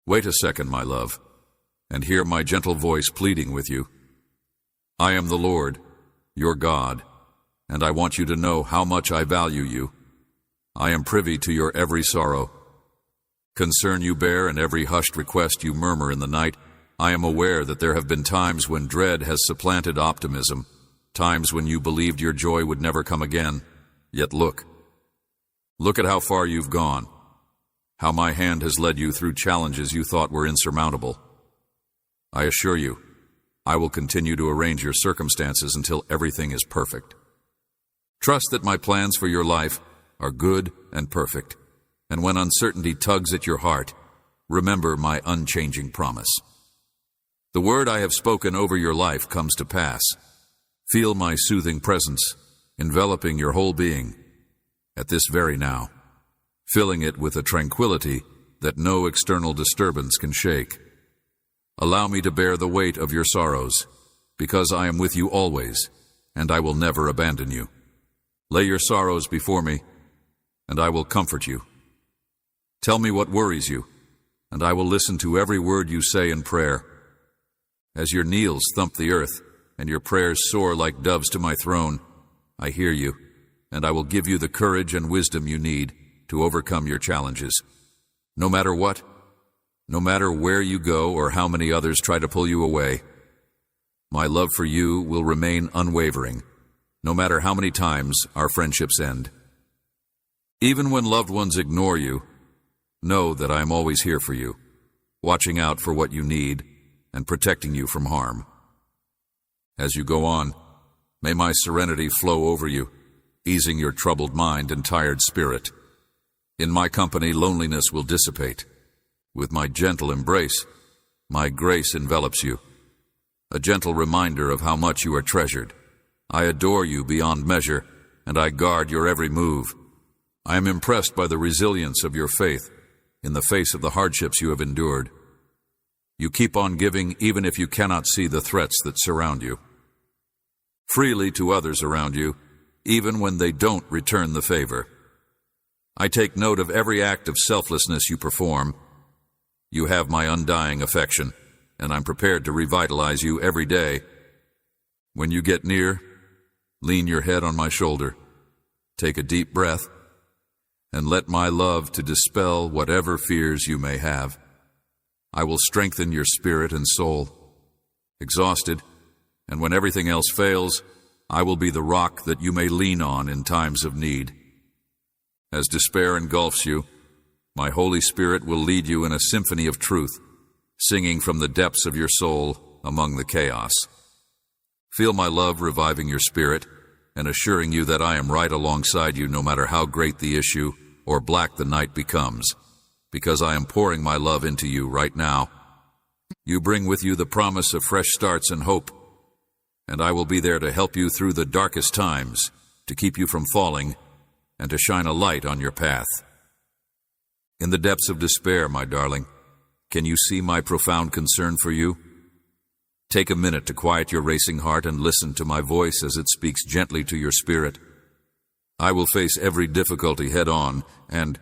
Wait a second, my love, and hear my gentle voice pleading with you. I am the Lord, your God, and I want you to know how much I value you. I am privy to your every sorrow, concern you bear, and every hushed request you murmur in the night. I am aware that there have been times when dread has supplanted optimism, times when you believed your joy would never come again. Yet look at how far you've gone, how my hand has led you through challenges you thought were insurmountable. I assure you, I will continue to arrange your circumstances until everything is perfect. Trust that my plans for your life are good and perfect, and when uncertainty tugs at your heart, remember my unchanging promise. The word I have spoken over your life comes to pass. Feel my soothing presence, enveloping your whole being, at this very now, filling it with a tranquility that no external disturbance can shake. Allow me to bear the weight of your sorrows, because I am with you always, and I will never abandon you. Lay your sorrows before me, and I will comfort you. Tell me what worries you, and I will listen to every word you say in prayer. As your knees thump the earth, and your prayers soar like doves to my throne, I hear you, and I will give you the courage and wisdom you need to overcome your challenges. No matter what, no matter where you go or how many others try to pull you away, my love for you will remain unwavering, no matter how many times our friendships end. Even when loved ones ignore you, know that I am always here for you, watching out for what you need and protecting you from harm. As you go on, may my serenity flow over you, easing your troubled mind and tired spirit. In my company, loneliness will dissipate. With my gentle embrace, my grace envelops you, a gentle reminder of how much you are treasured. I adore you beyond measure, and I guard your every move. I am impressed by the resilience of your faith in the face of the hardships you have endured. You keep on giving even if you cannot see the threats that surround you. Freely to others around you, even when they don't return the favor. I take note of every act of selflessness you perform. You have my undying affection, and I'm prepared to revitalize you every day. When you get near, lean your head on my shoulder, take a deep breath, and let my love to dispel whatever fears you may have. I will strengthen your spirit and soul. Exhausted, and when everything else fails, I will be the rock that you may lean on in times of need. As despair engulfs you, my Holy Spirit will lead you in a symphony of truth, singing from the depths of your soul among the chaos. Feel my love reviving your spirit and assuring you that I am right alongside you no matter how great the issue or black the night becomes, because I am pouring my love into you right now. You bring with you the promise of fresh starts and hope, and I will be there to help you through the darkest times, to keep you from falling, and to shine a light on your path. In the depths of despair, my darling, can you see my profound concern for you? Take a minute to quiet your racing heart and listen to my voice as it speaks gently to your spirit. I will face every difficulty head on, and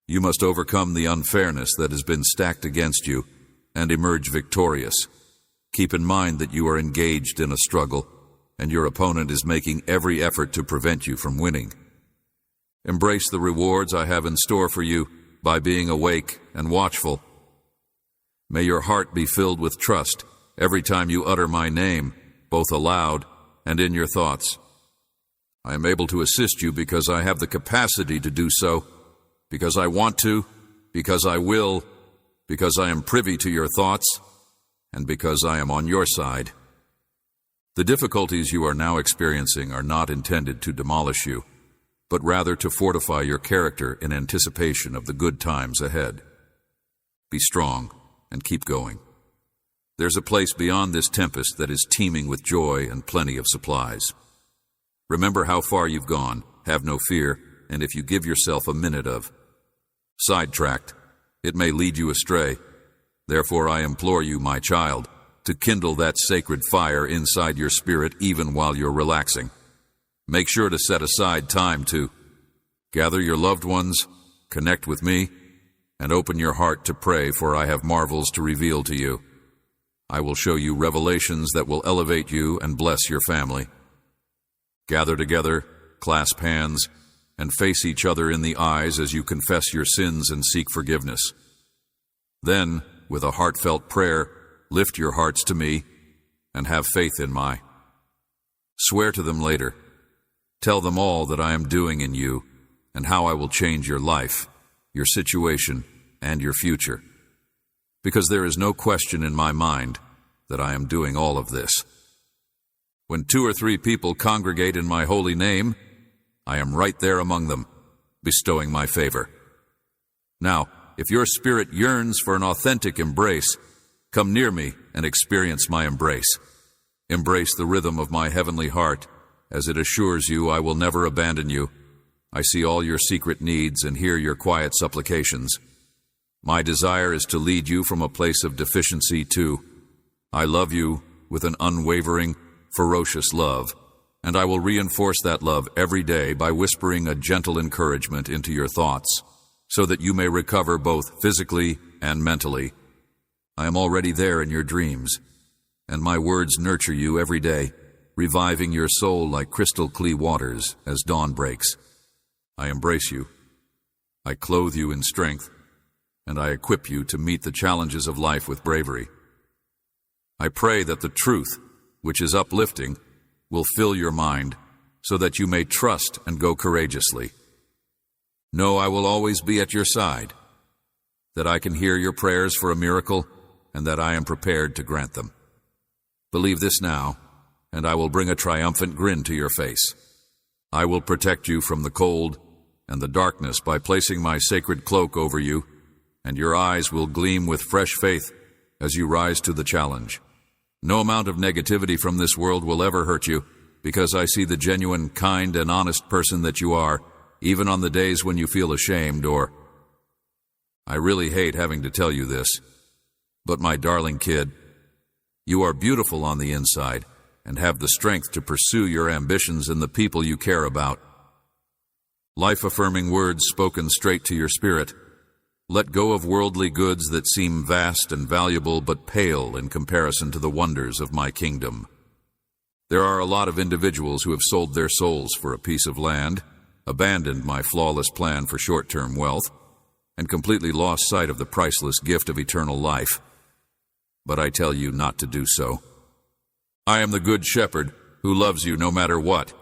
you must overcome the unfairness that has been stacked against you and emerge victorious. Keep in mind that you are engaged in a struggle, and your opponent is making every effort to prevent you from winning. Embrace the rewards I have in store for you by being awake and watchful. May your heart be filled with trust every time you utter my name, both aloud and in your thoughts. I am able to assist you because I have the capacity to do so, because I want to, because I will, because I am privy to your thoughts, and because I am on your side. The difficulties you are now experiencing are not intended to demolish you, but rather to fortify your character in anticipation of the good times ahead. Be strong and keep going. There's a place beyond this tempest that is teeming with joy and plenty of supplies. Remember how far you've gone, have no fear, and if you give yourself a minute of sidetracked, it may lead you astray. Therefore I implore you, my child, to kindle that sacred fire inside your spirit even while you're relaxing. Make sure to set aside time to gather your loved ones, connect with me, and open your heart to pray, for I have marvels to reveal to you. I will show you revelations that will elevate you and bless your family. Gather together, clasp hands, and face each other in the eyes as you confess your sins and seek forgiveness. Then, with a heartfelt prayer, lift your hearts to me and have faith in me. Swear to them later. Tell them all that I am doing in you and how I will change your life, your situation, and your future. Because there is no question in my mind that I am doing all of this. When 2 or 3 people congregate in my holy name, I am right there among them, bestowing my favor. Now, if your spirit yearns for an authentic embrace, come near me and experience my embrace. Embrace the rhythm of my heavenly heart, as it assures you I will never abandon you. I see all your secret needs and hear your quiet supplications. My desire is to lead you from a place of deficiency to I love you with an unwavering, ferocious love, and I will reinforce that love every day by whispering a gentle encouragement into your thoughts, so that you may recover both physically and mentally. I am already there in your dreams, and my words nurture you every day, reviving your soul like crystal-clear waters as dawn breaks. I embrace you. I clothe you in strength, and I equip you to meet the challenges of life with bravery. I pray that the truth, which is uplifting, will fill your mind, so that you may trust and go courageously. Know I will always be at your side, that I can hear your prayers for a miracle, and that I am prepared to grant them. Believe this now, and I will bring a triumphant grin to your face. I will protect you from the cold and the darkness by placing my sacred cloak over you, and your eyes will gleam with fresh faith as you rise to the challenge. No amount of negativity from this world will ever hurt you, because I see the genuine, kind, and honest person that you are, even on the days when you feel ashamed or... I really hate having to tell you this, but my darling kid, you are beautiful on the inside and have the strength to pursue your ambitions and the people you care about. Life-affirming words spoken straight to your spirit. Let go of worldly goods that seem vast and valuable but pale in comparison to the wonders of my kingdom. There are a lot of individuals who have sold their souls for a piece of land, abandoned my flawless plan for short-term wealth, and completely lost sight of the priceless gift of eternal life. But I tell you not to do so. I am the good shepherd who loves you no matter what,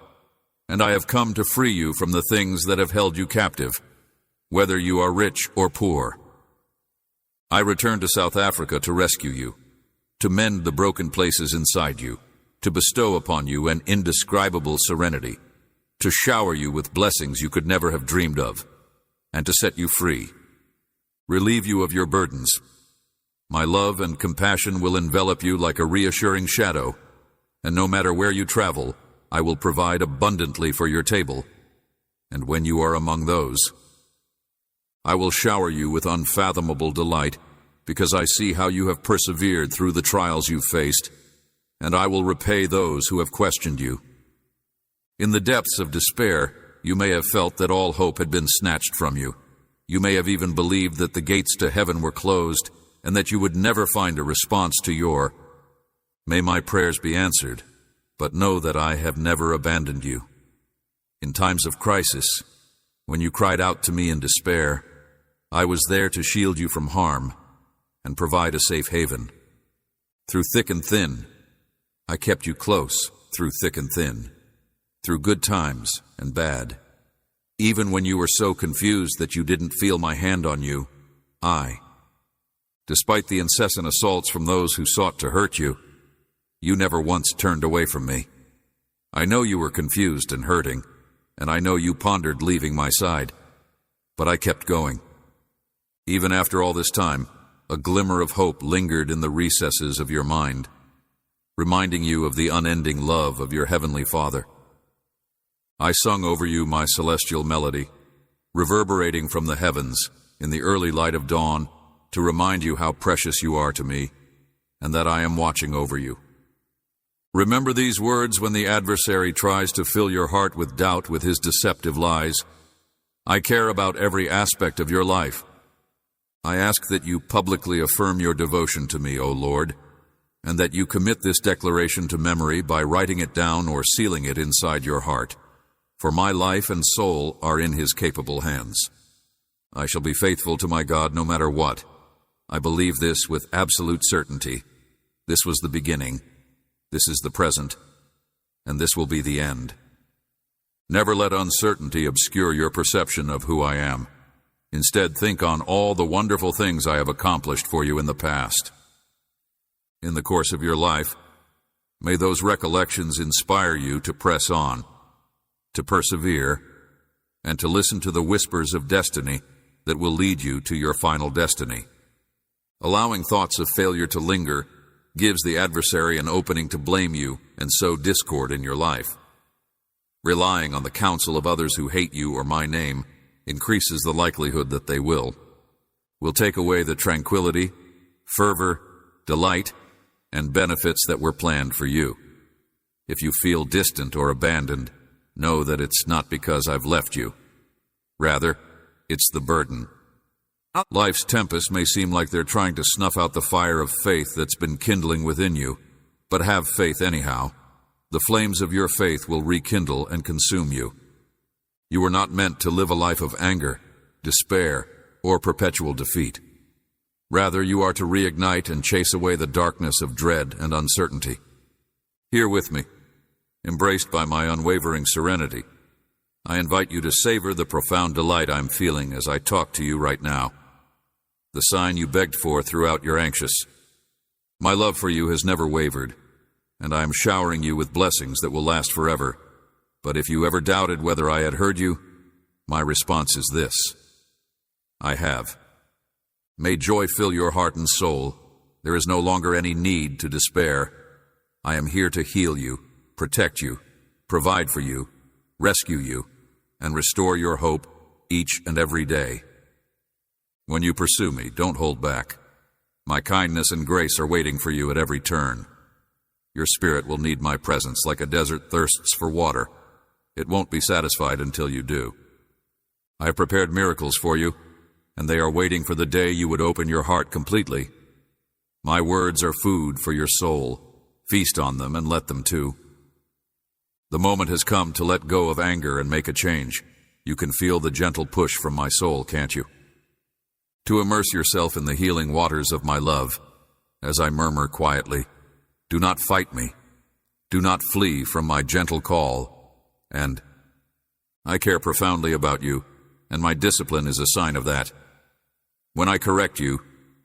and I have come to free you from the things that have held you captive, whether you are rich or poor. I returned to South Africa to rescue you, to mend the broken places inside you, to bestow upon you an indescribable serenity, to shower you with blessings you could never have dreamed of, and to set you free, relieve you of your burdens. My love and compassion will envelop you like a reassuring shadow, and no matter where you travel, I will provide abundantly for your table. And when you are among those, I will shower you with unfathomable delight, because I see how you have persevered through the trials you've faced, and I will repay those who have questioned you. In the depths of despair, you may have felt that all hope had been snatched from you. You may have even believed that the gates to heaven were closed, and that you would never find a response to your... May my prayers be answered, but know that I have never abandoned you. In times of crisis, when you cried out to me in despair, I was there to shield you from harm and provide a safe haven. Through thick and thin, I kept you close through thick and thin, through good times and bad. Even when you were so confused that you didn't feel my hand on you, despite the incessant assaults from those who sought to hurt you, you never once turned away from me. I know you were confused and hurting, and I know you pondered leaving my side, but I kept going. Even after all this time, a glimmer of hope lingered in the recesses of your mind, reminding you of the unending love of your Heavenly Father. I sung over you my celestial melody, reverberating from the heavens in the early light of dawn to remind you how precious you are to me and that I am watching over you. Remember these words when the adversary tries to fill your heart with doubt with his deceptive lies. I care about every aspect of your life. I ask that you publicly affirm your devotion to me, O Lord, and that you commit this declaration to memory by writing it down or sealing it inside your heart, for my life and soul are in his capable hands. I shall be faithful to my God no matter what. I believe this with absolute certainty. This was the beginning, this is the present, and this will be the end. Never let uncertainty obscure your perception of who I am. Instead, think on all the wonderful things I have accomplished for you in the past. In the course of your life, may those recollections inspire you to press on, to persevere, and to listen to the whispers of destiny that will lead you to your final destiny. Allowing thoughts of failure to linger gives the adversary an opening to blame you and sow discord in your life. Relying on the counsel of others who hate you or my name increases the likelihood that they will take away the tranquility, fervor, delight, and benefits that were planned for you. If you feel distant or abandoned, know that it's not because I've left you. Rather, it's the burden. Life's tempests may seem like they're trying to snuff out the fire of faith that's been kindling within you, but have faith anyhow. The flames of your faith will rekindle and consume you. You were not meant to live a life of anger, despair, or perpetual defeat. Rather, you are to reignite and chase away the darkness of dread and uncertainty. Here with me, embraced by my unwavering serenity, I invite you to savor the profound delight I'm feeling as I talk to you right now. The sign you begged for throughout your anxious. My love for you has never wavered, and I am showering you with blessings that will last forever. But if you ever doubted whether I had heard you, my response is this: I have. May joy fill your heart and soul. There is no longer any need to despair. I am here to heal you, protect you, provide for you, rescue you, and restore your hope each and every day. When you pursue me, don't hold back. My kindness and grace are waiting for you at every turn. Your spirit will need my presence like a desert thirsts for water. It won't be satisfied until you do. I have prepared miracles for you, and they are waiting for the day you would open your heart completely. My words are food for your soul. Feast on them and let them too. The moment has come to let go of anger and make a change. You can feel the gentle push from my soul, can't you? To immerse yourself in the healing waters of my love, as I murmur quietly, do not fight me. Do not flee from my gentle call. And I care profoundly about you, and my discipline is a sign of that. When I correct you,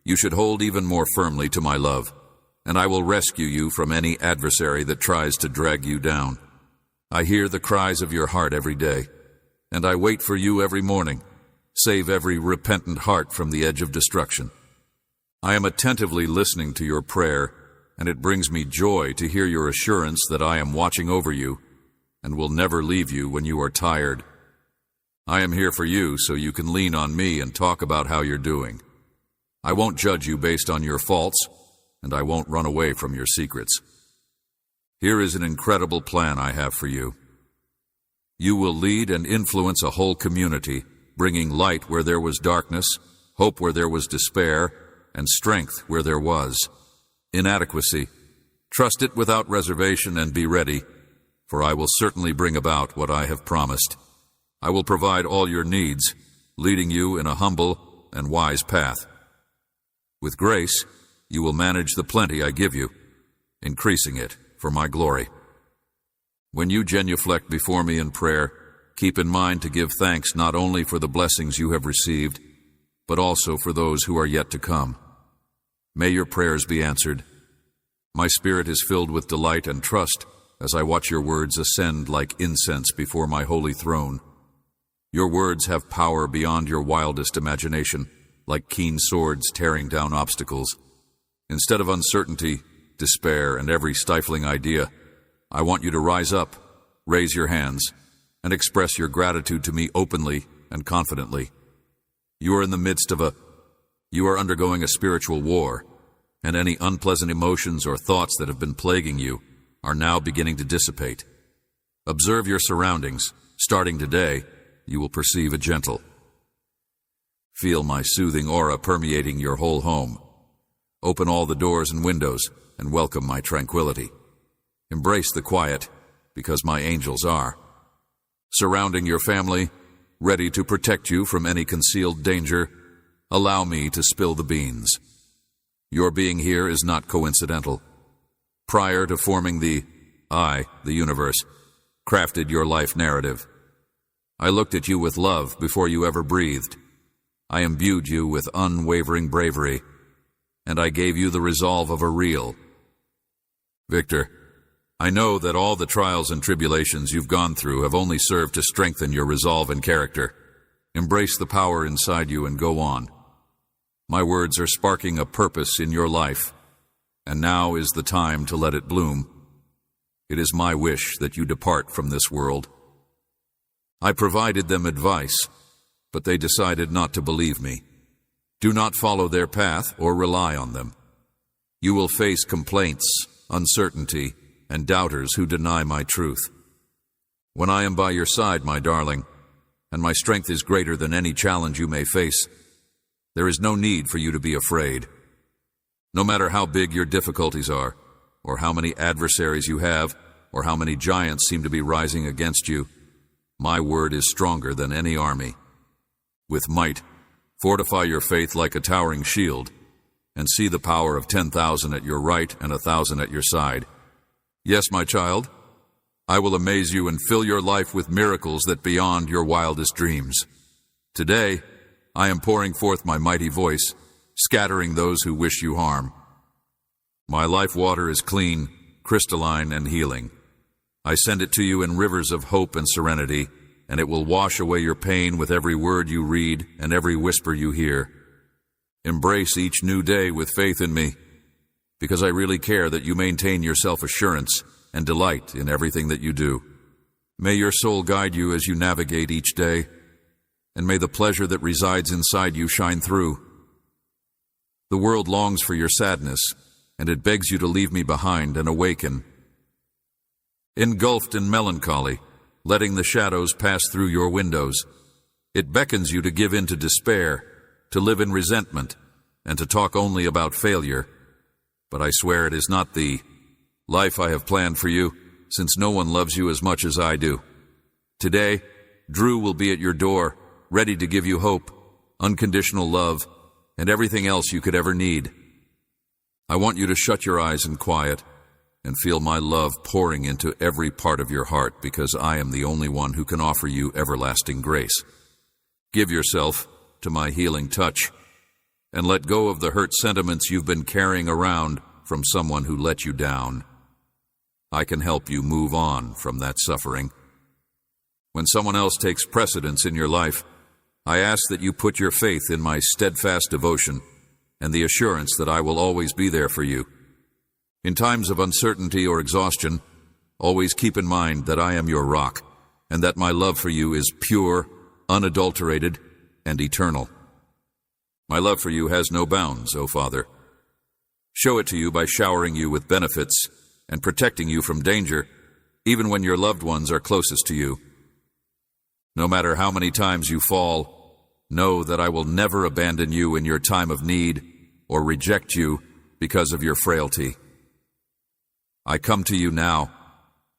you should hold even more firmly to my love, and I will rescue you from any adversary that tries to drag you down. I hear the cries of your heart every day, and I wait for you every morning. Save every repentant heart from the edge of destruction. I am attentively listening to your prayer, and it brings me joy to hear your assurance that I am watching over you and will never leave you when you are tired. I am here for you so you can lean on me and talk about how you're doing. I won't judge you based on your faults, and I won't run away from your secrets. Here is an incredible plan I have for you. You will lead and influence a whole community, bringing light where there was darkness, hope where there was despair, and strength where there was inadequacy. Trust it without reservation and be ready, for I will certainly bring about what I have promised. I will provide all your needs, leading you in a humble and wise path. With grace, you will manage the plenty I give you, increasing it for my glory. When you genuflect before me in prayer, keep in mind to give thanks not only for the blessings you have received, but also for those who are yet to come. May your prayers be answered. My spirit is filled with delight and trust as I watch your words ascend like incense before my holy throne. Your words have power beyond your wildest imagination, like keen swords tearing down obstacles. Instead of uncertainty, despair, and every stifling idea, I want you to rise up, raise your hands, and express your gratitude to me openly and confidently. You are in the midst of you are undergoing a spiritual war, and any unpleasant emotions or thoughts that have been plaguing you are now beginning to dissipate. Observe your surroundings. Starting today, you will perceive a gentle, Feel my soothing aura permeating your whole home. Open all the doors and windows and welcome my tranquility. Embrace the quiet, because my angels are. Surrounding your family, ready to protect you from any concealed danger, allow me to spill the beans. Your being here is not coincidental. Prior to forming the universe, crafted your life narrative. I looked at you with love before you ever breathed. I imbued you with unwavering bravery, and I gave you the resolve of a real. Victor, I know that all the trials and tribulations you've gone through have only served to strengthen your resolve and character. Embrace the power inside you and go on. My words are sparking a purpose in your life, and now is the time to let it bloom. It is my wish that you depart from this world. I provided them advice, but they decided not to believe me. Do not follow their path or rely on them. You will face complaints, uncertainty, and doubters who deny my truth. When I am by your side, my darling, and my strength is greater than any challenge you may face, there is no need for you to be afraid. No matter how big your difficulties are, or how many adversaries you have, or how many giants seem to be rising against you, my word is stronger than any army. With might, fortify your faith like a towering shield, and see the power of 10,000 at your right and 1,000 at your side. Yes, my child, I will amaze you and fill your life with miracles that beyond your wildest dreams. Today, I am pouring forth my mighty voice, scattering those who wish you harm. My life water is clean, crystalline, and healing. I send it to you in rivers of hope and serenity, and it will wash away your pain with every word you read and every whisper you hear. Embrace each new day with faith in me, because I really care that you maintain your self-assurance and delight in everything that you do. May your soul guide you as you navigate each day, and may the pleasure that resides inside you shine through. The world longs for your sadness, and it begs you to leave me behind and awaken. Engulfed in melancholy, letting the shadows pass through your windows, it beckons you to give in to despair, to live in resentment, and to talk only about failure. But I swear it is not the life I have planned for you, since no one loves you as much as I do. Today, Drew will be at your door, ready to give you hope, unconditional love, and everything else you could ever need. I want you to shut your eyes in quiet and feel my love pouring into every part of your heart, because I am the only one who can offer you everlasting grace. Give yourself to my healing touch, and let go of the hurt sentiments you've been carrying around from someone who let you down. I can help you move on from that suffering. When someone else takes precedence in your life, I ask that you put your faith in my steadfast devotion and the assurance that I will always be there for you. In times of uncertainty or exhaustion, always keep in mind that I am your rock, and that my love for you is pure, unadulterated, and eternal. My love for you has no bounds, O Father. Show it to you by showering you with benefits and protecting you from danger, even when your loved ones are closest to you. No matter how many times you fall, know that I will never abandon you in your time of need or reject you because of your frailty. I come to you now,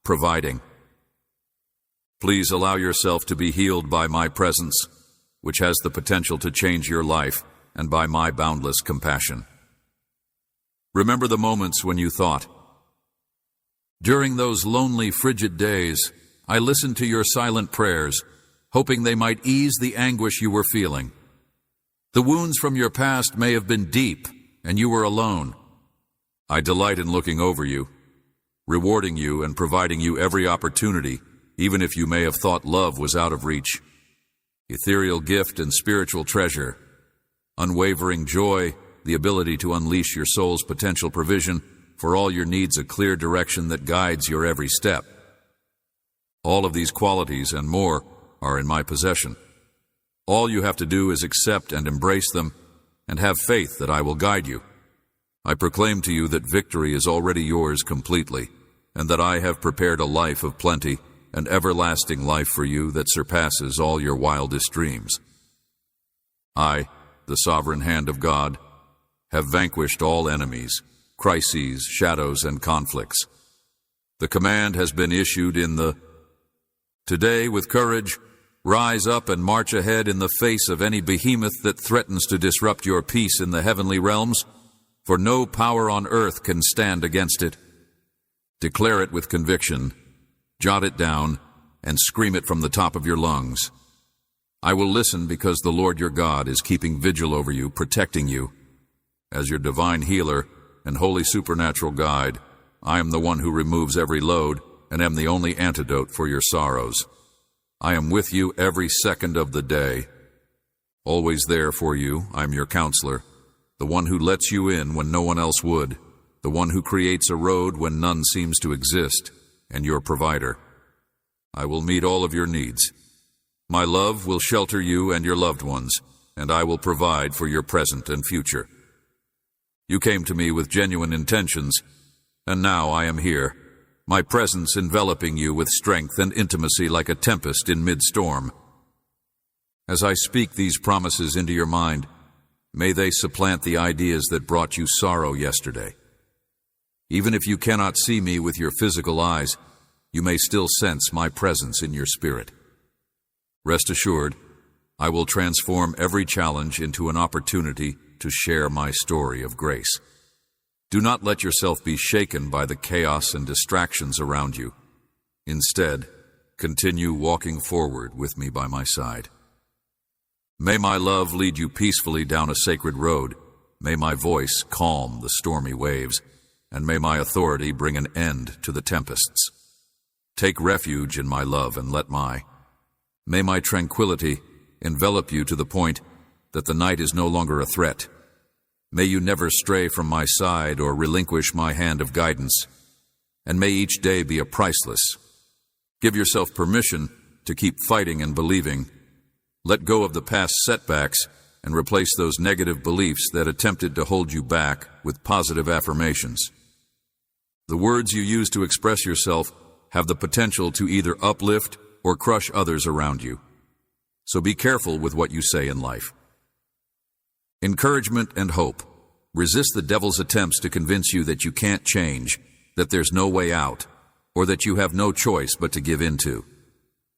providing. Please allow yourself to be healed by my presence, which has the potential to change your life, and by my boundless compassion. Remember the moments when you thought, during those lonely, frigid days, I listened to your silent prayers, hoping they might ease the anguish you were feeling. The wounds from your past may have been deep, and you were alone. I delight in looking over you, rewarding you and providing you every opportunity, even if you may have thought love was out of reach. Ethereal gift and spiritual treasure, unwavering joy, the ability to unleash your soul's potential provision, for all your needs a clear direction that guides your every step. All of these qualities and more are in my possession. All you have to do is accept and embrace them, and have faith that I will guide you. I proclaim to you that victory is already yours completely, and that I have prepared a life of plenty, an everlasting life for you that surpasses all your wildest dreams. I, the sovereign hand of God, have vanquished all enemies, crises, shadows, and conflicts. The command has been issued in the Today, with courage, rise up and march ahead in the face of any behemoth that threatens to disrupt your peace in the heavenly realms, for no power on earth can stand against it. Declare it with conviction, jot it down, and scream it from the top of your lungs. I will listen because the Lord your God is keeping vigil over you, protecting you. As your divine healer and holy supernatural guide, I am the one who removes every load and am the only antidote for your sorrows. I am with you every second of the day. Always there for you, I am your counselor, the one who lets you in when no one else would, the one who creates a road when none seems to exist, and your provider. I will meet all of your needs. My love will shelter you and your loved ones, and I will provide for your present and future. You came to me with genuine intentions, and now I am here, my presence enveloping you with strength and intimacy like a tempest in mid-storm. As I speak these promises into your mind, may they supplant the ideas that brought you sorrow yesterday. Even if you cannot see me with your physical eyes, you may still sense my presence in your spirit. Rest assured, I will transform every challenge into an opportunity to share my story of grace. Do not let yourself be shaken by the chaos and distractions around you. Instead, continue walking forward with me by my side. May my love lead you peacefully down a sacred road. May my voice calm the stormy waves, and may my authority bring an end to the tempests. Take refuge in my love and may my tranquility envelop you to the point that the night is no longer a threat. May you never stray from my side or relinquish my hand of guidance, and may each day be a priceless. Give yourself permission to keep fighting and believing. Let go of the past setbacks and replace those negative beliefs that attempted to hold you back with positive affirmations. The words you use to express yourself have the potential to either uplift or crush others around you. So be careful with what you say in life. Encouragement and hope. Resist the devil's attempts to convince you that you can't change, that there's no way out, or that you have no choice but to give in to.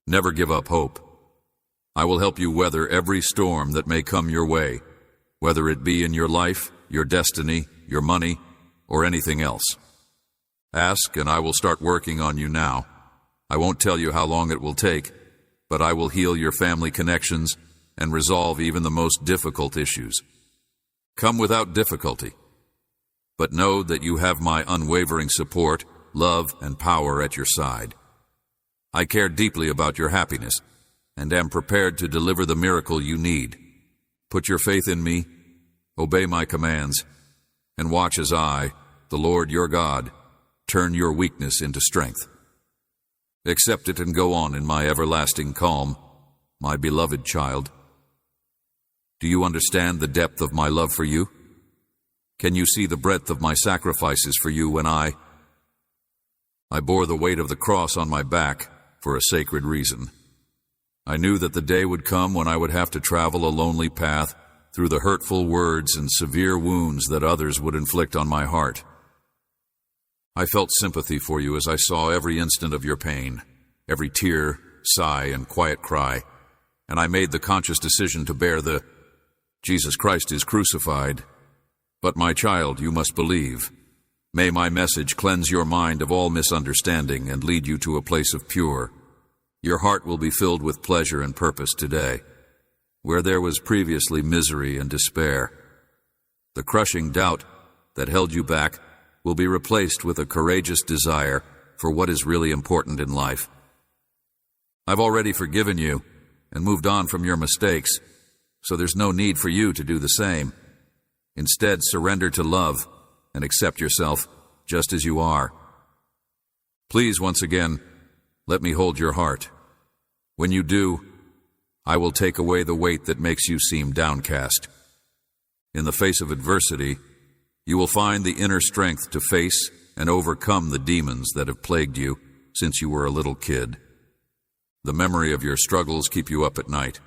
Never give up hope. I will help you weather every storm that may come your way, whether it be in your life, your destiny, your money, or anything else. Ask, and I will start working on you now. I won't tell you how long it will take, but I will heal your family connections and resolve even the most difficult issues. Come without difficulty, but know that you have my unwavering support, love, and power at your side. I care deeply about your happiness and am prepared to deliver the miracle you need. Put your faith in me, obey my commands, and watch as I, the Lord your God, turn your weakness into strength. Accept it and go on in my everlasting calm, my beloved child. Do you understand the depth of my love for you? Can you see the breadth of my sacrifices for you when I bore the weight of the cross on my back for a sacred reason? I knew that the day would come when I would have to travel a lonely path through the hurtful words and severe wounds that others would inflict on my heart. I felt sympathy for you as I saw every instant of your pain, every tear, sigh, and quiet cry, and I made the conscious decision to bear the Jesus Christ is crucified. But my child, you must believe. May my message cleanse your mind of all misunderstanding and lead you to a place of pure. Your heart will be filled with pleasure and purpose today, where there was previously misery and despair. The crushing doubt that held you back will be replaced with a courageous desire for what is really important in life. I've already forgiven you and moved on from your mistakes, so there's no need for you to do the same. Instead, surrender to love and accept yourself just as you are. Please, once again, let me hold your heart. When you do, I will take away the weight that makes you seem downcast. In the face of adversity, you will find the inner strength to face and overcome the demons that have plagued you since you were a little kid. The memory of your struggles keep you up at night,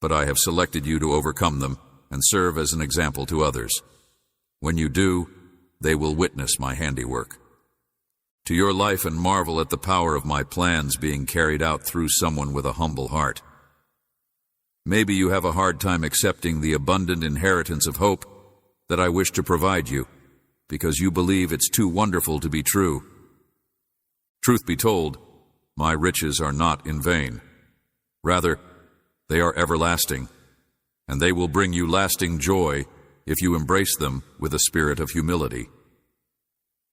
but I have selected you to overcome them and serve as an example to others. When you do, they will witness my handiwork. To your life and marvel at the power of my plans being carried out through someone with a humble heart. Maybe you have a hard time accepting the abundant inheritance of hope that I wish to provide you, because you believe it's too wonderful to be true. Truth be told, my riches are not in vain. Rather, they are everlasting, and they will bring you lasting joy if you embrace them with a spirit of humility.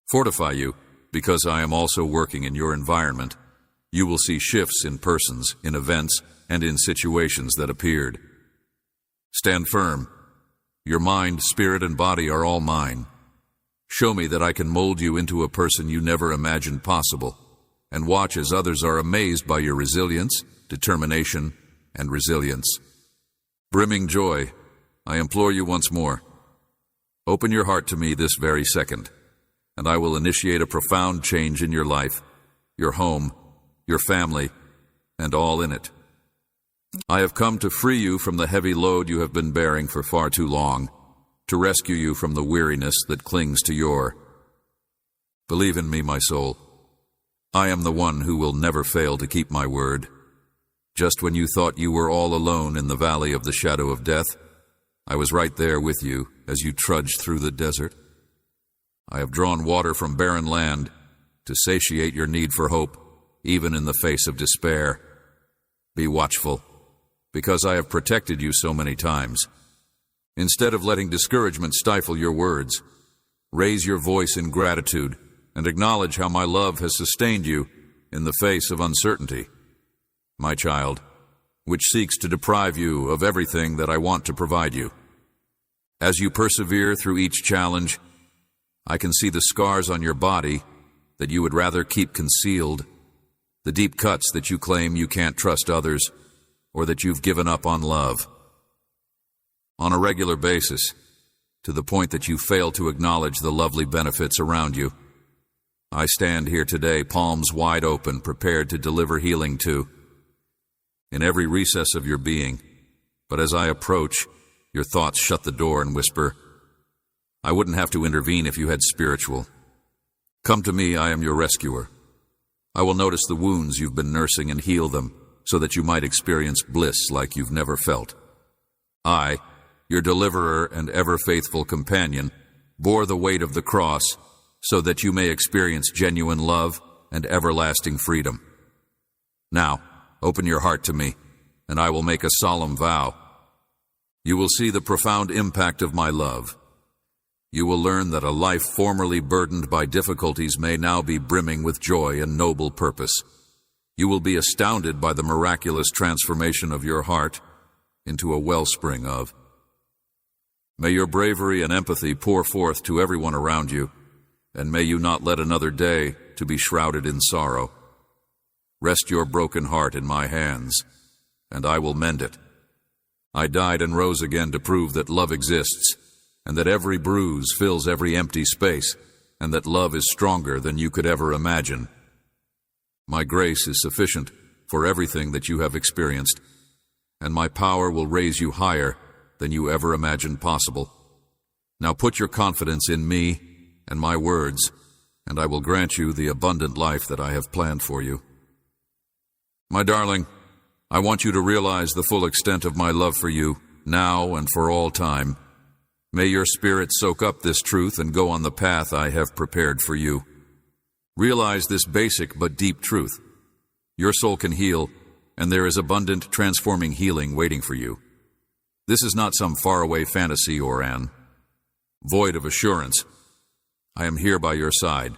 Fortify you, because I am also working in your environment. You will see shifts in persons, in events, and in situations that appeared. Stand firm. Your mind, spirit, and body are all mine. Show me that I can mold you into a person you never imagined possible, and watch as others are amazed by your resilience, determination, and resilience. Brimming joy, I implore you once more. Open your heart to me this very second, and I will initiate a profound change in your life, your home, your family, and all in it. I have come to free you from the heavy load you have been bearing for far too long, to rescue you from the weariness that clings to your. Believe in me, my soul. I am the one who will never fail to keep my word. Just when you thought you were all alone in the valley of the shadow of death, I was right there with you as you trudged through the desert. I have drawn water from barren land to satiate your need for hope, even in the face of despair. Be watchful, because I have protected you so many times. Instead of letting discouragement stifle your words, raise your voice in gratitude and acknowledge how my love has sustained you in the face of uncertainty. My child, which seeks to deprive you of everything that I want to provide you. As you persevere through each challenge, I can see the scars on your body that you would rather keep concealed, the deep cuts that you claim you can't trust others, or that you've given up on love. On a regular basis, to the point that you fail to acknowledge the lovely benefits around you, I stand here today, palms wide open, prepared to deliver healing to. In every recess of your being, but as I approach, your thoughts shut the door and whisper, I wouldn't have to intervene if you had spiritual. Come to me, I am your rescuer. I will notice the wounds you've been nursing and heal them, so that you might experience bliss like you've never felt. I, your deliverer and ever-faithful companion, bore the weight of the cross, so that you may experience genuine love and everlasting freedom. Now, open your heart to me, and I will make a solemn vow. You will see the profound impact of my love. You will learn that a life formerly burdened by difficulties may now be brimming with joy and noble purpose. You will be astounded by the miraculous transformation of your heart into a wellspring of. May your bravery and empathy pour forth to everyone around you, and may you not let another day to be shrouded in sorrow. Rest your broken heart in my hands, and I will mend it. I died and rose again to prove that love exists, and that every bruise fills every empty space, and that love is stronger than you could ever imagine. My grace is sufficient for everything that you have experienced, and my power will raise you higher than you ever imagined possible. Now put your confidence in me and my words, and I will grant you the abundant life that I have planned for you. My darling, I want you to realize the full extent of my love for you, now and for all time. May your spirit soak up this truth and go on the path I have prepared for you. Realize this basic but deep truth. Your soul can heal, and there is abundant, transforming healing waiting for you. This is not some faraway fantasy or an void of assurance. I am here by your side,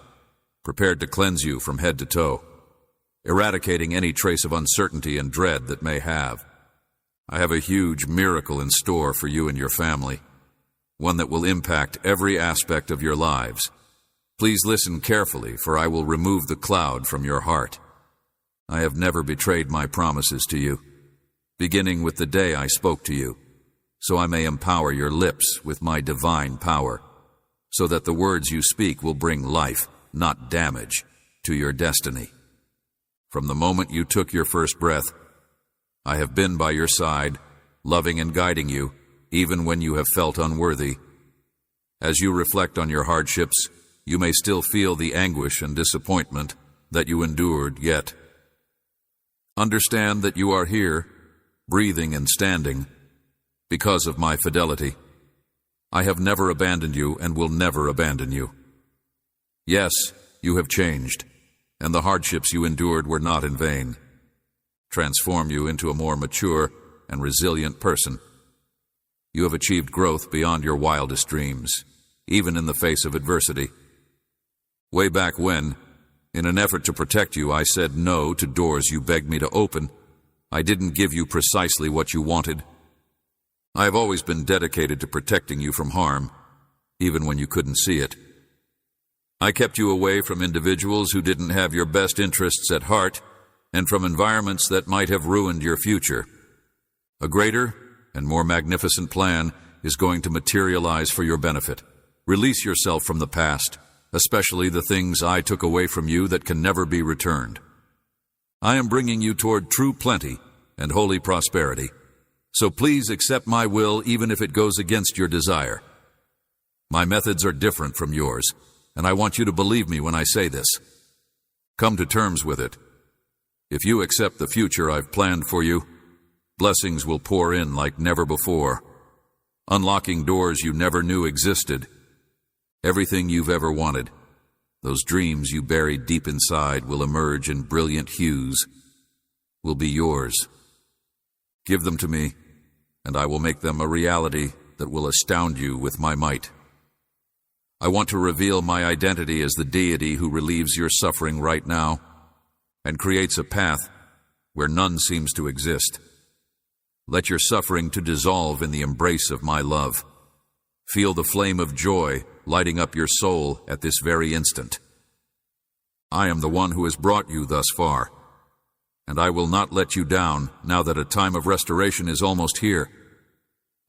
prepared to cleanse you from head to toe, eradicating any trace of uncertainty and dread that may have. I have a huge miracle in store for you and your family, one that will impact every aspect of your lives. Please listen carefully, for I will remove the cloud from your heart. I have never betrayed my promises to you, beginning with the day I spoke to you, so I may empower your lips with my divine power, so that the words you speak will bring life, not damage, to your destiny. From the moment you took your first breath, I have been by your side, loving and guiding you, even when you have felt unworthy. As you reflect on your hardships, you may still feel the anguish and disappointment that you endured yet. Understand that you are here, breathing and standing, because of my fidelity. I have never abandoned you and will never abandon you. Yes, you have changed, and the hardships you endured were not in vain. Transform you into a more mature and resilient person. You have achieved growth beyond your wildest dreams, even in the face of adversity. Way back when, in an effort to protect you, I said no to doors you begged me to open. I didn't give you precisely what you wanted. I have always been dedicated to protecting you from harm, even when you couldn't see it. I kept you away from individuals who didn't have your best interests at heart, and from environments that might have ruined your future. A greater and more magnificent plan is going to materialize for your benefit. Release yourself from the past, especially the things I took away from you that can never be returned. I am bringing you toward true plenty and holy prosperity. So please accept my will even if it goes against your desire. My methods are different from yours, and I want you to believe me when I say this. Come to terms with it. If you accept the future I've planned for you, blessings will pour in like never before, unlocking doors you never knew existed. Everything you've ever wanted, those dreams you buried deep inside, will emerge in brilliant hues, will be yours. Give them to me, and I will make them a reality that will astound you with my might. I want to reveal my identity as the deity who relieves your suffering right now and creates a path where none seems to exist. Let your suffering to dissolve in the embrace of my love. Feel the flame of joy lighting up your soul at this very instant. I am the one who has brought you thus far, and I will not let you down now that a time of restoration is almost here.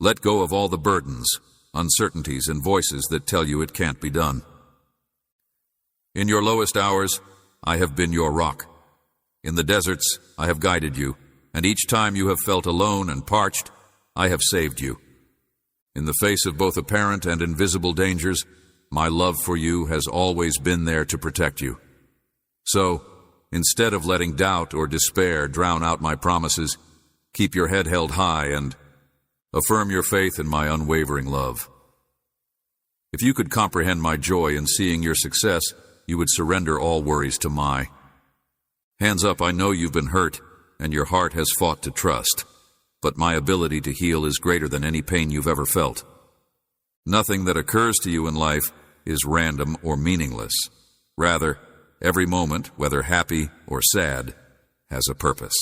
Let go of all the burdens, uncertainties, and voices that tell you it can't be done. In your lowest hours, I have been your rock. In the deserts, I have guided you, and each time you have felt alone and parched, I have saved you. In the face of both apparent and invisible dangers, my love for you has always been there to protect you. So, instead of letting doubt or despair drown out my promises, keep your head held high and affirm your faith in my unwavering love. If you could comprehend my joy in seeing your success, you would surrender all worries to my. Hands up, I know you've been hurt, and your heart has fought to trust, but my ability to heal is greater than any pain you've ever felt. Nothing that occurs to you in life is random or meaningless. Rather, every moment, whether happy or sad, has a purpose.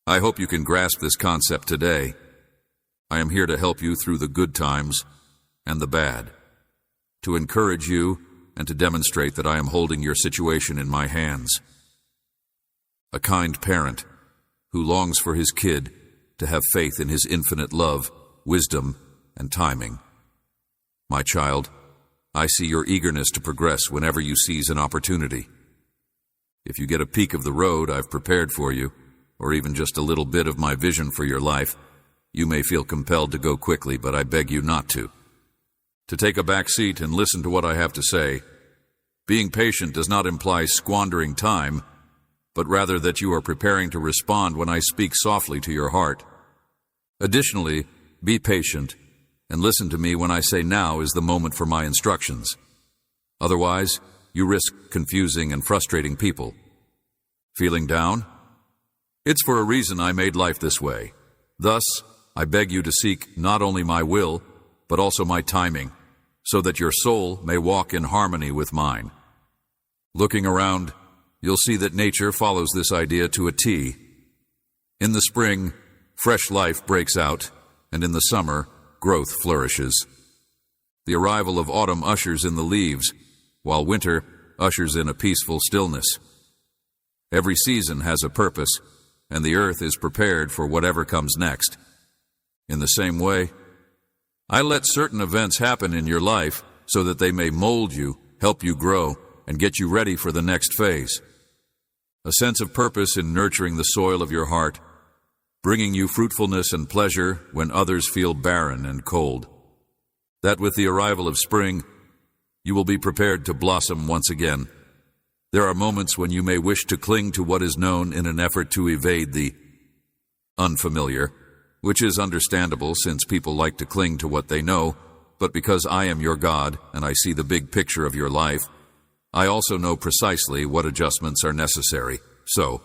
I hope you can grasp this concept today. I am here to help you through the good times and the bad, to encourage you and to demonstrate that I am holding your situation in my hands. A kind parent who longs for his kid to have faith in his infinite love, wisdom, and timing. My child, I see your eagerness to progress whenever you seize an opportunity. If you get a peek of the road I've prepared for you, or even just a little bit of my vision for your life, you may feel compelled to go quickly, but I beg you not to. To take a back seat and listen to what I have to say. Being patient does not imply squandering time, but rather that you are preparing to respond when I speak softly to your heart. Additionally, be patient and listen to me when I say now is the moment for my instructions. Otherwise, you risk confusing and frustrating people. Feeling down? It's for a reason I made life this way. Thus, I beg you to seek not only my will, but also my timing, so that your soul may walk in harmony with mine. Looking around, you'll see that nature follows this idea to a T. In the spring, fresh life breaks out, and in the summer, growth flourishes. The arrival of autumn ushers in the leaves, while winter ushers in a peaceful stillness. Every season has a purpose, and the earth is prepared for whatever comes next. In the same way, I let certain events happen in your life so that they may mold you, help you grow, and get you ready for the next phase. A sense of purpose in nurturing the soil of your heart bringing you fruitfulness and pleasure when others feel barren and cold. That with the arrival of spring, you will be prepared to blossom once again. There are moments when you may wish to cling to what is known in an effort to evade the unfamiliar, which is understandable since people like to cling to what they know, but because I am your God and I see the big picture of your life, I also know precisely what adjustments are necessary. So,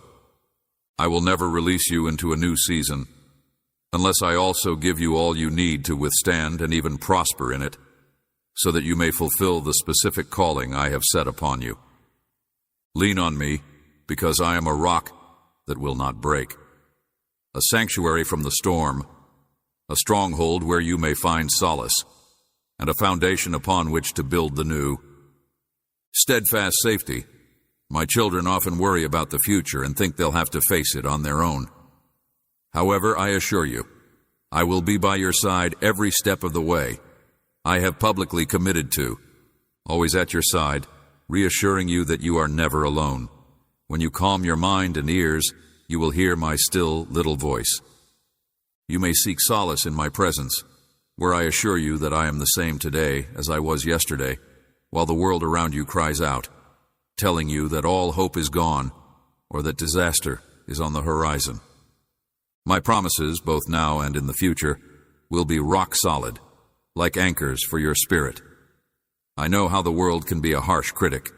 I will never release you into a new season unless I also give you all you need to withstand and even prosper in it, so that you may fulfill the specific calling I have set upon you. Lean on me, because I am a rock that will not break, a sanctuary from the storm, a stronghold where you may find solace, and a foundation upon which to build the new. Steadfast safety. My children often worry about the future and think they'll have to face it on their own. However, I assure you, I will be by your side every step of the way. I have publicly committed to, always at your side, reassuring you that you are never alone. When you calm your mind and ears, you will hear my still little voice. You may seek solace in my presence, where I assure you that I am the same today as I was yesterday, while the world around you cries out, telling you that all hope is gone or that disaster is on the horizon. My promises, both now and in the future, will be rock solid, like anchors for your spirit. I know how the world can be a harsh critic,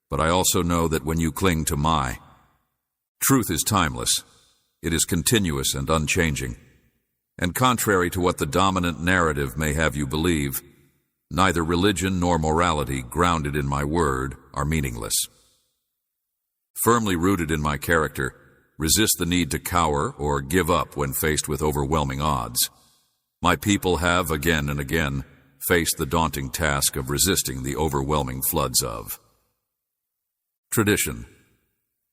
but I also know that when you cling to my truth is timeless, it is continuous and unchanging, and contrary to what the dominant narrative may have you believe, neither religion nor morality grounded in my word are meaningless. Firmly rooted in my character, resist the need to cower or give up when faced with overwhelming odds. My people have, again and again, faced the daunting task of resisting the overwhelming floods of tradition.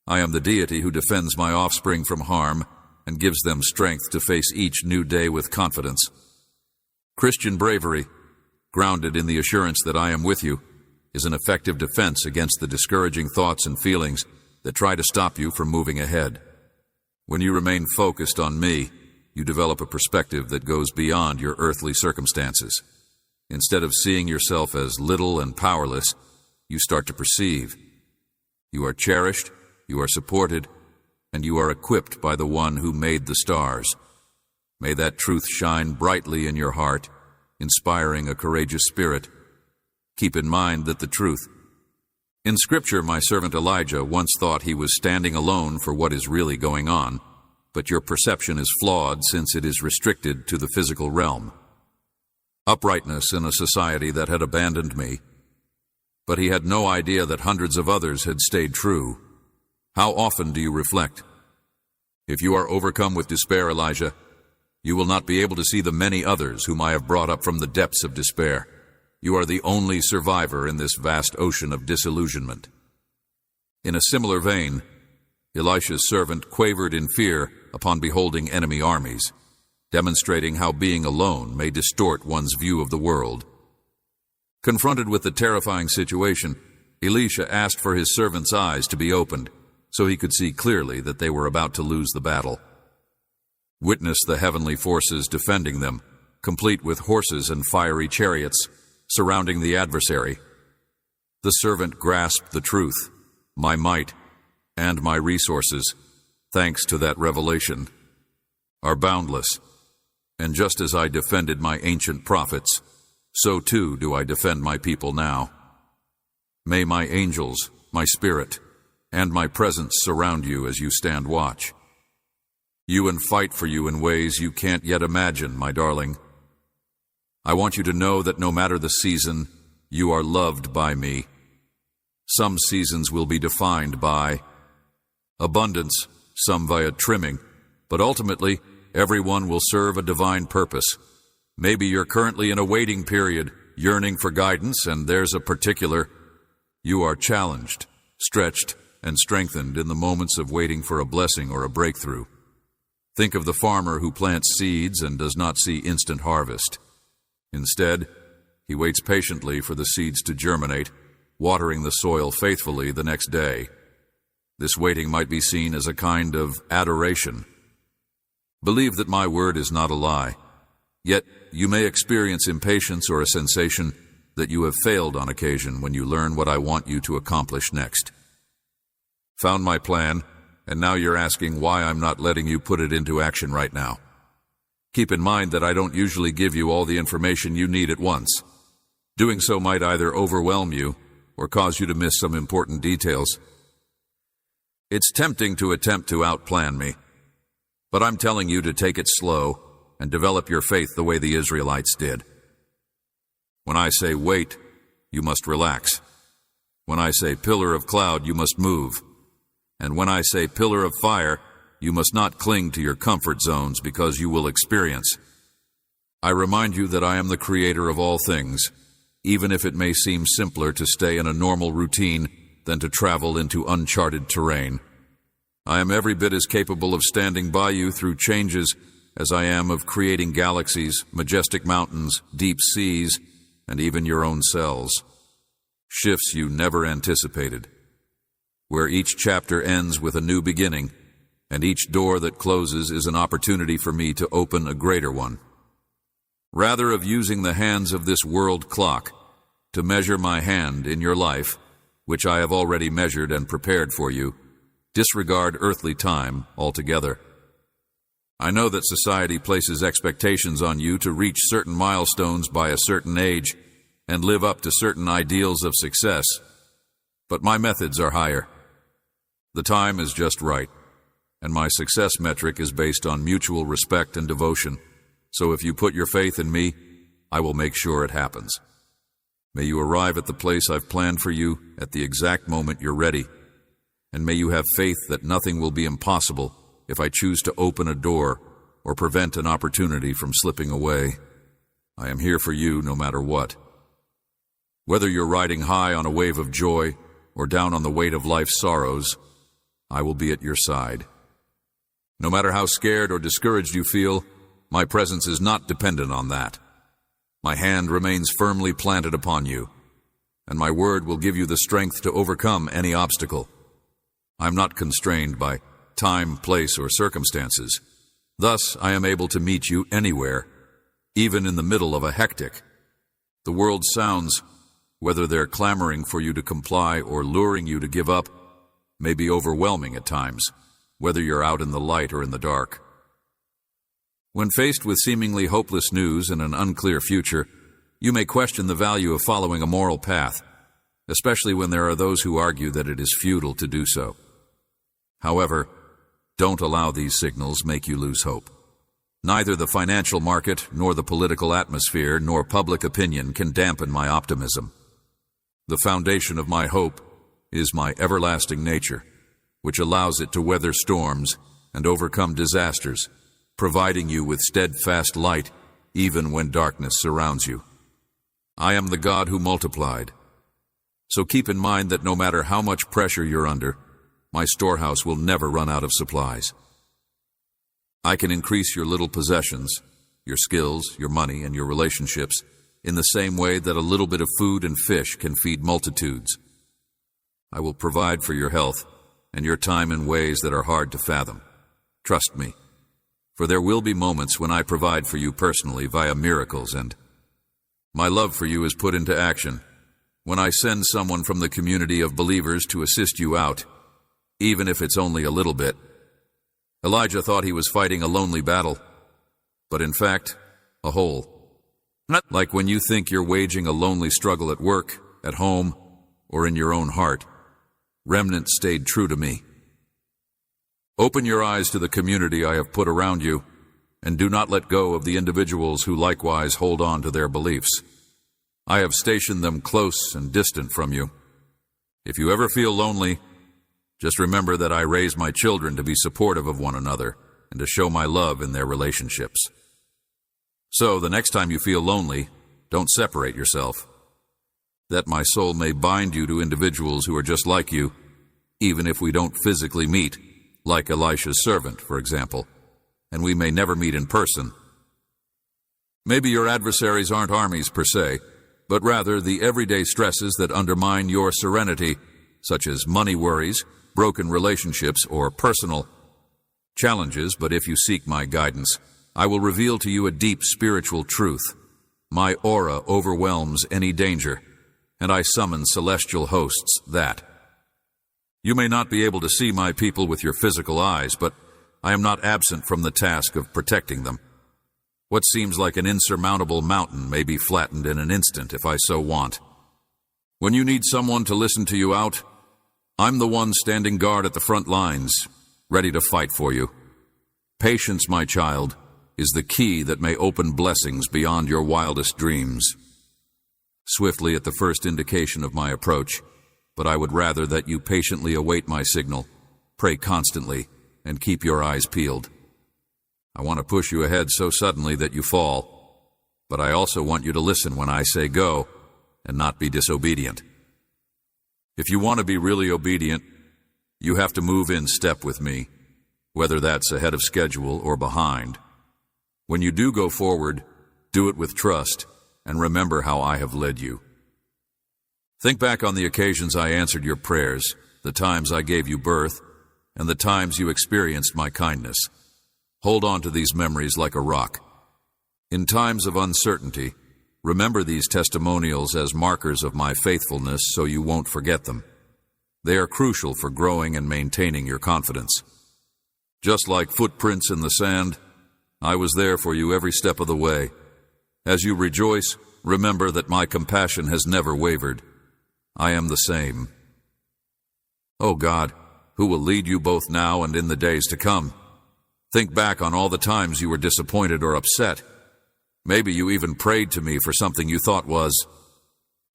I am the deity who defends my offspring from harm and gives them strength to face each new day with confidence. Christian bravery, grounded in the assurance that I am with you, is an effective defense against the discouraging thoughts and feelings that try to stop you from moving ahead. When you remain focused on me, you develop a perspective that goes beyond your earthly circumstances. Instead of seeing yourself as little and powerless, you start to perceive. You are cherished, you are supported, and you are equipped by the one who made the stars. May that truth shine brightly in your heart, inspiring a courageous spirit. Keep in mind that the truth. In Scripture, my servant Elijah once thought he was standing alone for what is really going on, but your perception is flawed since it is restricted to the physical realm. Uprightness in a society that had abandoned me, but he had no idea that hundreds of others had stayed true. How often do you reflect? If you are overcome with despair, Elijah, you will not be able to see the many others whom I have brought up from the depths of despair. You are the only survivor in this vast ocean of disillusionment. In a similar vein, Elisha's servant quavered in fear upon beholding enemy armies, demonstrating how being alone may distort one's view of the world. Confronted with the terrifying situation, Elisha asked for his servant's eyes to be opened, so he could see clearly that they were about to lose the battle. Witness the heavenly forces defending them, complete with horses and fiery chariots, surrounding the adversary. The servant grasped the truth, my might, and my resources, thanks to that revelation, are boundless. And just as I defended my ancient prophets, so too do I defend my people now. May my angels, my spirit, and my presence surround you as you stand watch. You and fight for you in ways you can't yet imagine, my darling. I want you to know that no matter the season, you are loved by me. Some seasons will be defined by abundance, some via trimming, but ultimately, everyone will serve a divine purpose. Maybe you're currently in a waiting period, yearning for guidance, and there's a particular. You are challenged, stretched, and strengthened in the moments of waiting for a blessing or a breakthrough. Think of the farmer who plants seeds and does not see instant harvest. Instead, he waits patiently for the seeds to germinate, watering the soil faithfully the next day. This waiting might be seen as a kind of adoration. Believe that my word is not a lie. Yet you may experience impatience or a sensation that you have failed on occasion when you learn what I want you to accomplish next. Found my plan, and now you're asking why I'm not letting you put it into action right now. Keep in mind that I don't usually give you all the information you need at once. Doing so might either overwhelm you or cause you to miss some important details. It's tempting to attempt to outplan me, but I'm telling you to take it slow and develop your faith the way the Israelites did. When I say wait, you must relax. When I say pillar of cloud, you must move. And when I say pillar of fire, you must not cling to your comfort zones because you will experience. I remind you that I am the creator of all things, even if it may seem simpler to stay in a normal routine than to travel into uncharted terrain. I am every bit as capable of standing by you through changes as I am of creating galaxies, majestic mountains, deep seas, and even your own cells. Shifts you never anticipated, where each chapter ends with a new beginning, and each door that closes is an opportunity for me to open a greater one. Rather of using the hands of this world clock to measure my hand in your life, which I have already measured and prepared for you, disregard earthly time altogether. I know that society places expectations on you to reach certain milestones by a certain age and live up to certain ideals of success, but my methods are higher. The time is just right, and my success metric is based on mutual respect and devotion, so if you put your faith in me, I will make sure it happens. May you arrive at the place I've planned for you at the exact moment you're ready, and may you have faith that nothing will be impossible if I choose to open a door or prevent an opportunity from slipping away. I am here for you no matter what. Whether you're riding high on a wave of joy or down on the weight of life's sorrows, I will be at your side. No matter how scared or discouraged you feel, my presence is not dependent on that. My hand remains firmly planted upon you, and my word will give you the strength to overcome any obstacle. I'm not constrained by time, place, or circumstances. Thus, I am able to meet you anywhere, even in the middle of a hectic. The world's sounds, whether they're clamoring for you to comply or luring you to give up, may be overwhelming at times, whether you're out in the light or in the dark. When faced with seemingly hopeless news and an unclear future, you may question the value of following a moral path, especially when there are those who argue that it is futile to do so. However, don't allow these signals make you lose hope. Neither the financial market, nor the political atmosphere, nor public opinion can dampen my optimism. The foundation of my hope is my everlasting nature, which allows it to weather storms and overcome disasters, providing you with steadfast light even when darkness surrounds you. I am the God who multiplied. So keep in mind that no matter how much pressure you're under, my storehouse will never run out of supplies. I can increase your little possessions, your skills, your money, and your relationships in the same way that a little bit of food and fish can feed multitudes. I will provide for your health and your time in ways that are hard to fathom. Trust me, for there will be moments when I provide for you personally via miracles, and my love for you is put into action when I send someone from the community of believers to assist you out, even if it's only a little bit. Elijah thought he was fighting a lonely battle, but in fact, a whole. Not like when you think you're waging a lonely struggle at work, at home, or in your own heart. Remnant stayed true to me. Open your eyes to the community I have put around you, and do not let go of the individuals who likewise hold on to their beliefs. I have stationed them close and distant from you. If you ever feel lonely, just remember that I raise my children to be supportive of one another and to show my love in their relationships. So, the next time you feel lonely, don't separate yourself. That my soul may bind you to individuals who are just like you, even if we don't physically meet, like Elisha's servant, for example, and we may never meet in person. Maybe your adversaries aren't armies per se, but rather the everyday stresses that undermine your serenity, such as money worries, broken relationships, or personal challenges, but if you seek my guidance, I will reveal to you a deep spiritual truth. My aura overwhelms any danger, and I summon celestial hosts that. You may not be able to see my people with your physical eyes, but I am not absent from the task of protecting them. What seems like an insurmountable mountain may be flattened in an instant if I so want. When you need someone to listen to you out, I'm the one standing guard at the front lines, ready to fight for you. Patience, my child, is the key that may open blessings beyond your wildest dreams. Swiftly at the first indication of my approach, but I would rather that you patiently await my signal, pray constantly, and keep your eyes peeled. I want to push you ahead so suddenly that you fall, but I also want you to listen when I say go, and not be disobedient. If you want to be really obedient, you have to move in step with me, whether that's ahead of schedule or behind. When you do go forward, do it with trust, and remember how I have led you. Think back on the occasions I answered your prayers, the times I gave you birth, and the times you experienced my kindness. Hold on to these memories like a rock. In times of uncertainty, remember these testimonials as markers of my faithfulness so you won't forget them. They are crucial for growing and maintaining your confidence. Just like footprints in the sand, I was there for you every step of the way. As you rejoice, remember that my compassion has never wavered. I am the same. Oh God, who will lead you both now and in the days to come. Think back on all the times you were disappointed or upset. Maybe you even prayed to me for something you thought was.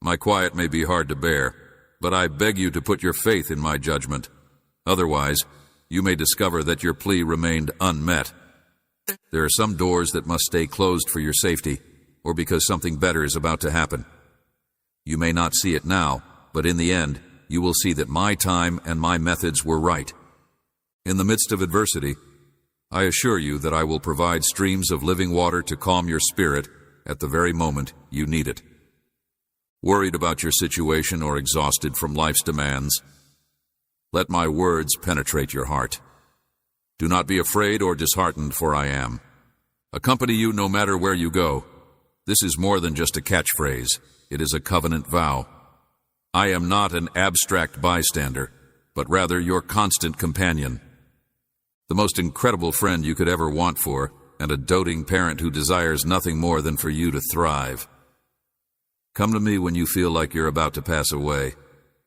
My quiet may be hard to bear, but I beg you to put your faith in my judgment. Otherwise, you may discover that your plea remained unmet. There are some doors that must stay closed for your safety, or because something better is about to happen. You may not see it now, but in the end, you will see that my time and my methods were right. In the midst of adversity, I assure you that I will provide streams of living water to calm your spirit at the very moment you need it. Worried about your situation or exhausted from life's demands? Let my words penetrate your heart. Do not be afraid or disheartened, for I am. Accompany you no matter where you go. This is more than just a catchphrase. It is a covenant vow. I am not an abstract bystander, but rather your constant companion. The most incredible friend you could ever want for, and a doting parent who desires nothing more than for you to thrive. Come to me when you feel like you're about to pass away.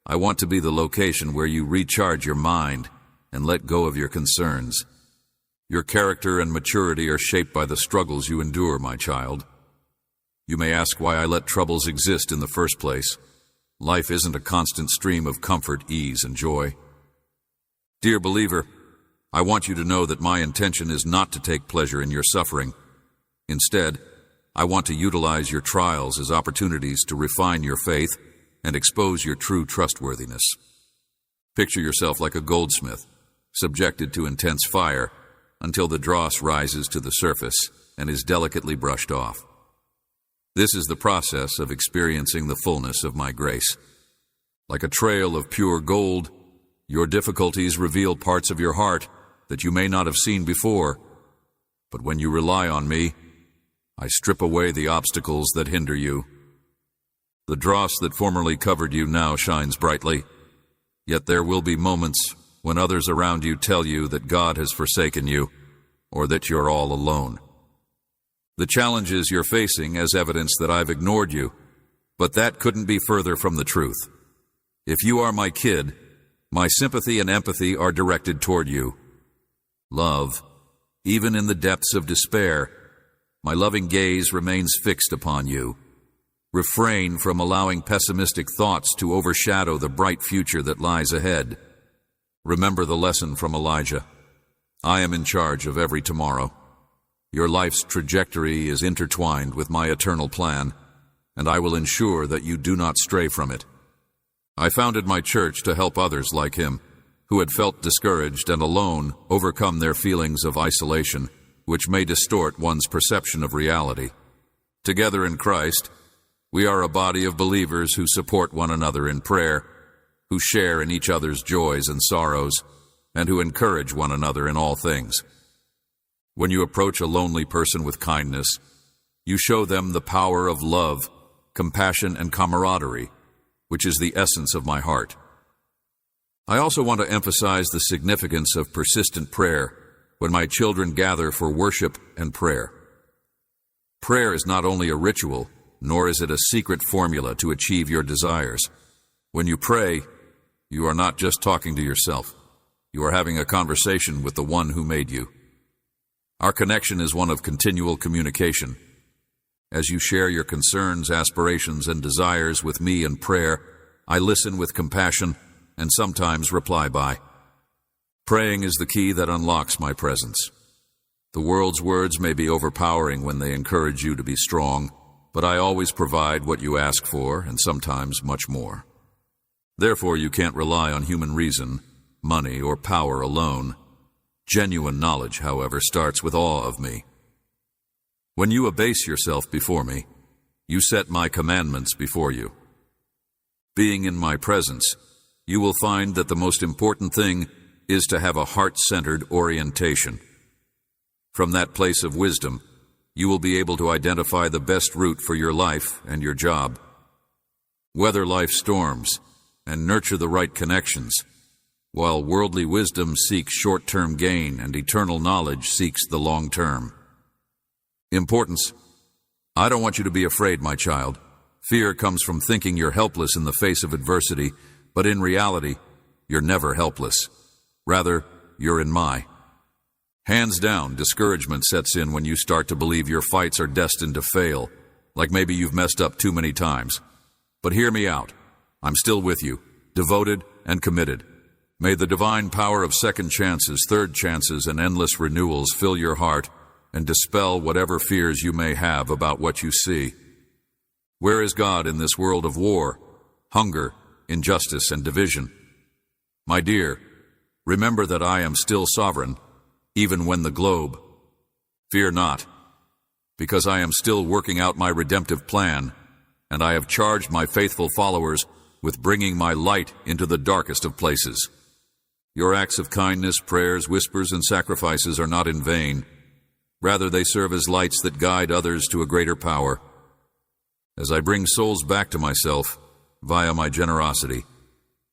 I want to be the location where you recharge your mind and let go of your concerns. Your character and maturity are shaped by the struggles you endure, my child. You may ask why I let troubles exist in the first place. Life isn't a constant stream of comfort, ease, and joy. Dear believer, I want you to know that my intention is not to take pleasure in your suffering. Instead, I want to utilize your trials as opportunities to refine your faith and expose your true trustworthiness. Picture yourself like a goldsmith, subjected to intense fire until the dross rises to the surface and is delicately brushed off. This is the process of experiencing the fullness of my grace. Like a trail of pure gold, your difficulties reveal parts of your heart that you may not have seen before. But when you rely on me, I strip away the obstacles that hinder you. The dross that formerly covered you now shines brightly, yet there will be moments when others around you tell you that God has forsaken you, or that you're all alone. The challenges you're facing as evidence that I've ignored you, but that couldn't be further from the truth. If you are my kid, my sympathy and empathy are directed toward you. Love, even in the depths of despair, my loving gaze remains fixed upon you. Refrain from allowing pessimistic thoughts to overshadow the bright future that lies ahead. Remember the lesson from Elijah. I am in charge of every tomorrow. Your life's trajectory is intertwined with my eternal plan, and I will ensure that you do not stray from it. I founded my church to help others like him, who had felt discouraged and alone, overcome their feelings of isolation, which may distort one's perception of reality. Together in Christ, we are a body of believers who support one another in prayer, who share in each other's joys and sorrows, and who encourage one another in all things. When you approach a lonely person with kindness, you show them the power of love, compassion, and camaraderie, which is the essence of my heart. I also want to emphasize the significance of persistent prayer when my children gather for worship and prayer. Prayer is not only a ritual, nor is it a secret formula to achieve your desires. When you pray, you are not just talking to yourself. You are having a conversation with the one who made you. Our connection is one of continual communication. As you share your concerns, aspirations, and desires with me in prayer, I listen with compassion and sometimes reply by. Praying is the key that unlocks my presence. The world's words may be overpowering when they encourage you to be strong, but I always provide what you ask for and sometimes much more. Therefore, you can't rely on human reason, money, or power alone. Genuine knowledge, however, starts with awe of me. When you abase yourself before me, you set my commandments before you. Being in my presence, you will find that the most important thing is to have a heart-centered orientation. From that place of wisdom, you will be able to identify the best route for your life and your job. Weather life's storms and nurture the right connections, while worldly wisdom seeks short-term gain and eternal knowledge seeks the long-term. Importance. I don't want you to be afraid, my child. Fear comes from thinking you're helpless in the face of adversity, but in reality, you're never helpless. Rather, you're in my. Hands down, discouragement sets in when you start to believe your fights are destined to fail, like maybe you've messed up too many times. But hear me out. I'm still with you, devoted and committed. May the divine power of second chances, third chances, and endless renewals fill your heart and dispel whatever fears you may have about what you see. Where is God in this world of war, hunger, injustice, and division? My dear, remember that I am still sovereign, even when the globe. Fear not, because I am still working out my redemptive plan, and I have charged my faithful followers with bringing my light into the darkest of places. Your acts of kindness, prayers, whispers, and sacrifices are not in vain. Rather, they serve as lights that guide others to a greater power. As I bring souls back to myself via my generosity,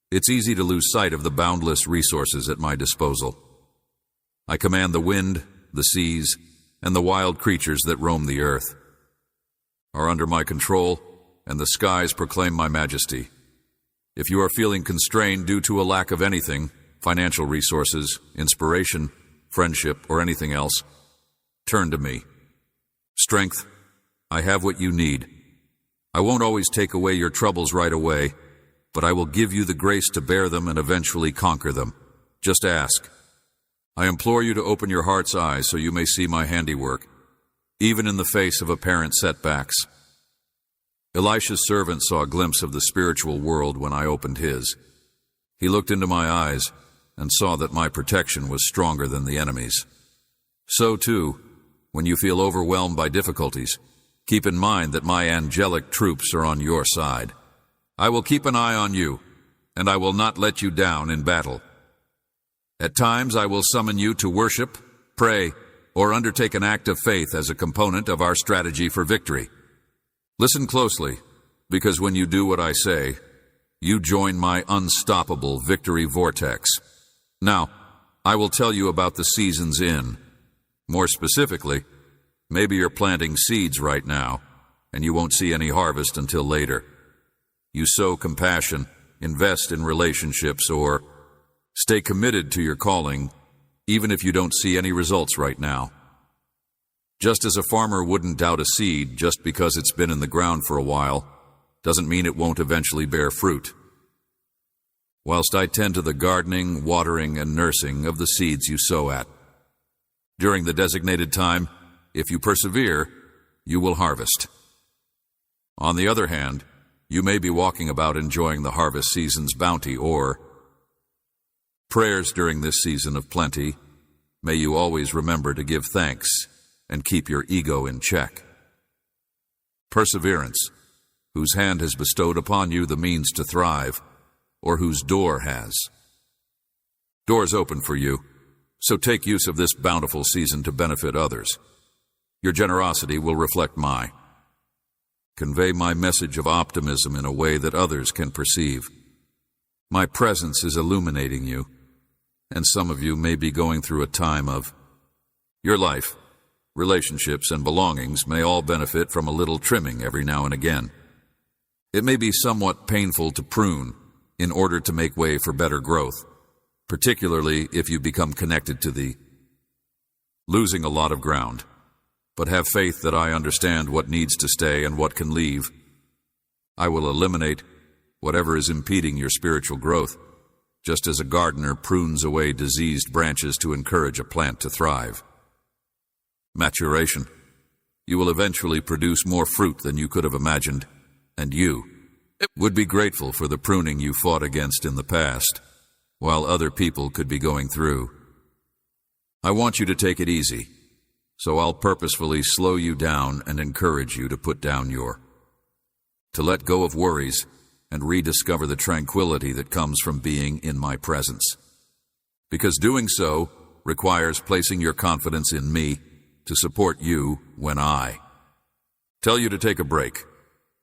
it's easy to lose sight of the boundless resources at my disposal. I command the wind, the seas, and the wild creatures that roam the earth are under my control, and the skies proclaim my majesty. If you are feeling constrained due to a lack of anything, financial resources, inspiration, friendship, or anything else, turn to me. Strength, I have what you need. I won't always take away your troubles right away, but I will give you the grace to bear them and eventually conquer them. Just ask. I implore you to open your heart's eyes so you may see my handiwork, even in the face of apparent setbacks. Elisha's servant saw a glimpse of the spiritual world when I opened his. He looked into my eyes and saw that my protection was stronger than the enemy's. So, too, when you feel overwhelmed by difficulties, keep in mind that my angelic troops are on your side. I will keep an eye on you, and I will not let you down in battle. At times I will summon you to worship, pray, or undertake an act of faith as a component of our strategy for victory. Listen closely, because when you do what I say, you join my unstoppable victory vortex. Now, I will tell you about the seasons in. More specifically, maybe you're planting seeds right now, and you won't see any harvest until later. You sow compassion, invest in relationships, or stay committed to your calling, even if you don't see any results right now. Just as a farmer wouldn't doubt a seed just because it's been in the ground for a while, doesn't mean it won't eventually bear fruit. Whilst I tend to the gardening, watering, and nursing of the seeds you sow at. During the designated time, if you persevere, you will harvest. On the other hand, you may be walking about enjoying the harvest season's bounty, or prayers during this season of plenty. May you always remember to give thanks and keep your ego in check. Perseverance, whose hand has bestowed upon you the means to thrive, or whose door has. Doors open for you, so take use of this bountiful season to benefit others. Your generosity will reflect mine. Convey my message of optimism in a way that others can perceive. My presence is illuminating you, and some of you may be going through a time of your life. Relationships and belongings may all benefit from a little trimming every now and again. It may be somewhat painful to prune in order to make way for better growth, particularly if you become connected to the losing a lot of ground. But have faith that I understand what needs to stay and what can leave. I will eliminate whatever is impeding your spiritual growth, just as a gardener prunes away diseased branches to encourage a plant to thrive. Maturation. You will eventually produce more fruit than you could have imagined, and you would be grateful for the pruning you fought against in the past, while other people could be going through. I want you to take it easy, so I'll purposefully slow you down and encourage you to put down to let go of worries and rediscover the tranquility that comes from being in my presence. Because doing so requires placing your confidence in me to support you when I tell you to take a break.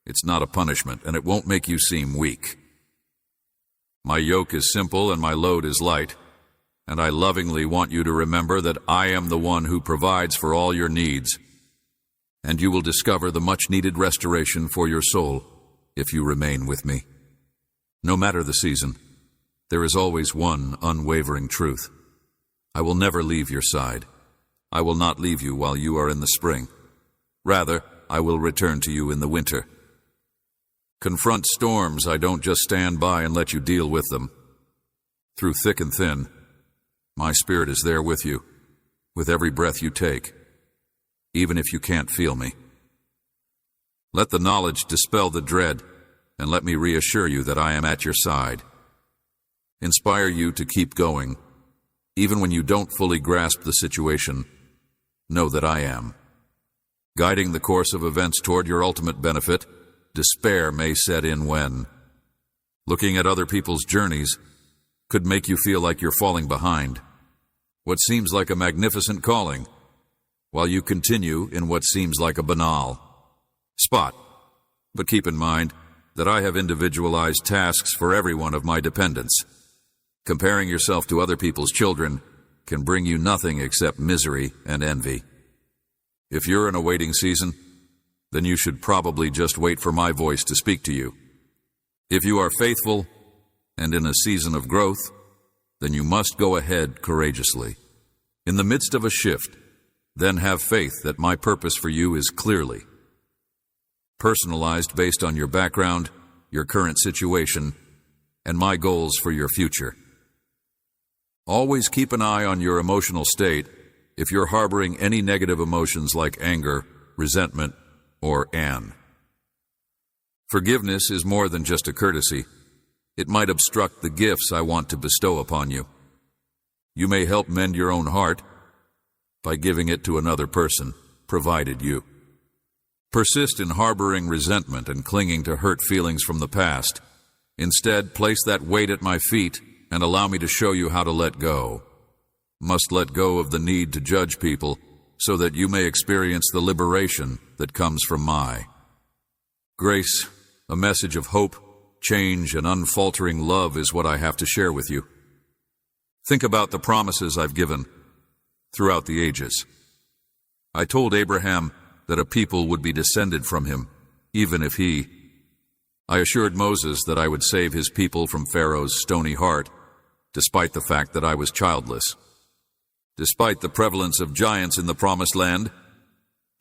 It's not a punishment, and it won't make you seem weak. My yoke is simple and my load is light, and I lovingly want you to remember that I am the one who provides for all your needs, and you will discover the much-needed restoration for your soul if you remain with me. No matter the season, there is always one unwavering truth. I will never leave your side. I will not leave you while you are in the spring. Rather, I will return to you in the winter. Confront storms. I don't just stand by and let you deal with them. Through thick and thin, my spirit is there with you, with every breath you take, even if you can't feel me. Let the knowledge dispel the dread, and let me reassure you that I am at your side. Inspire you to keep going, even when you don't fully grasp the situation. Know that I am. Guiding the course of events toward your ultimate benefit, despair may set in when looking at other people's journeys could make you feel like you're falling behind what seems like a magnificent calling, while you continue in what seems like a banal spot. But keep in mind that I have individualized tasks for every one of my dependents. Comparing yourself to other people's children can bring you nothing except misery and envy. If you're in a waiting season, then you should probably just wait for my voice to speak to you. If you are faithful and in a season of growth, then you must go ahead courageously. In the midst of a shift, then have faith that my purpose for you is clearly personalized based on your background, your current situation, and my goals for your future. Always keep an eye on your emotional state if you're harboring any negative emotions like anger, resentment, or Forgiveness is more than just a courtesy. It might obstruct the gifts I want to bestow upon you. You may help mend your own heart by giving it to another person, provided you persist in harboring resentment and clinging to hurt feelings from the past. Instead, place that weight at my feet and allow me to show you how to let go. Must let go of the need to judge people so that you may experience the liberation that comes from my grace. A message of hope, change, and unfaltering love is what I have to share with you. Think about the promises I've given throughout the ages. I told Abraham that a people would be descended from him, even if I assured Moses that I would save his people from Pharaoh's stony heart, despite the fact that I was childless. Despite the prevalence of giants in the Promised Land,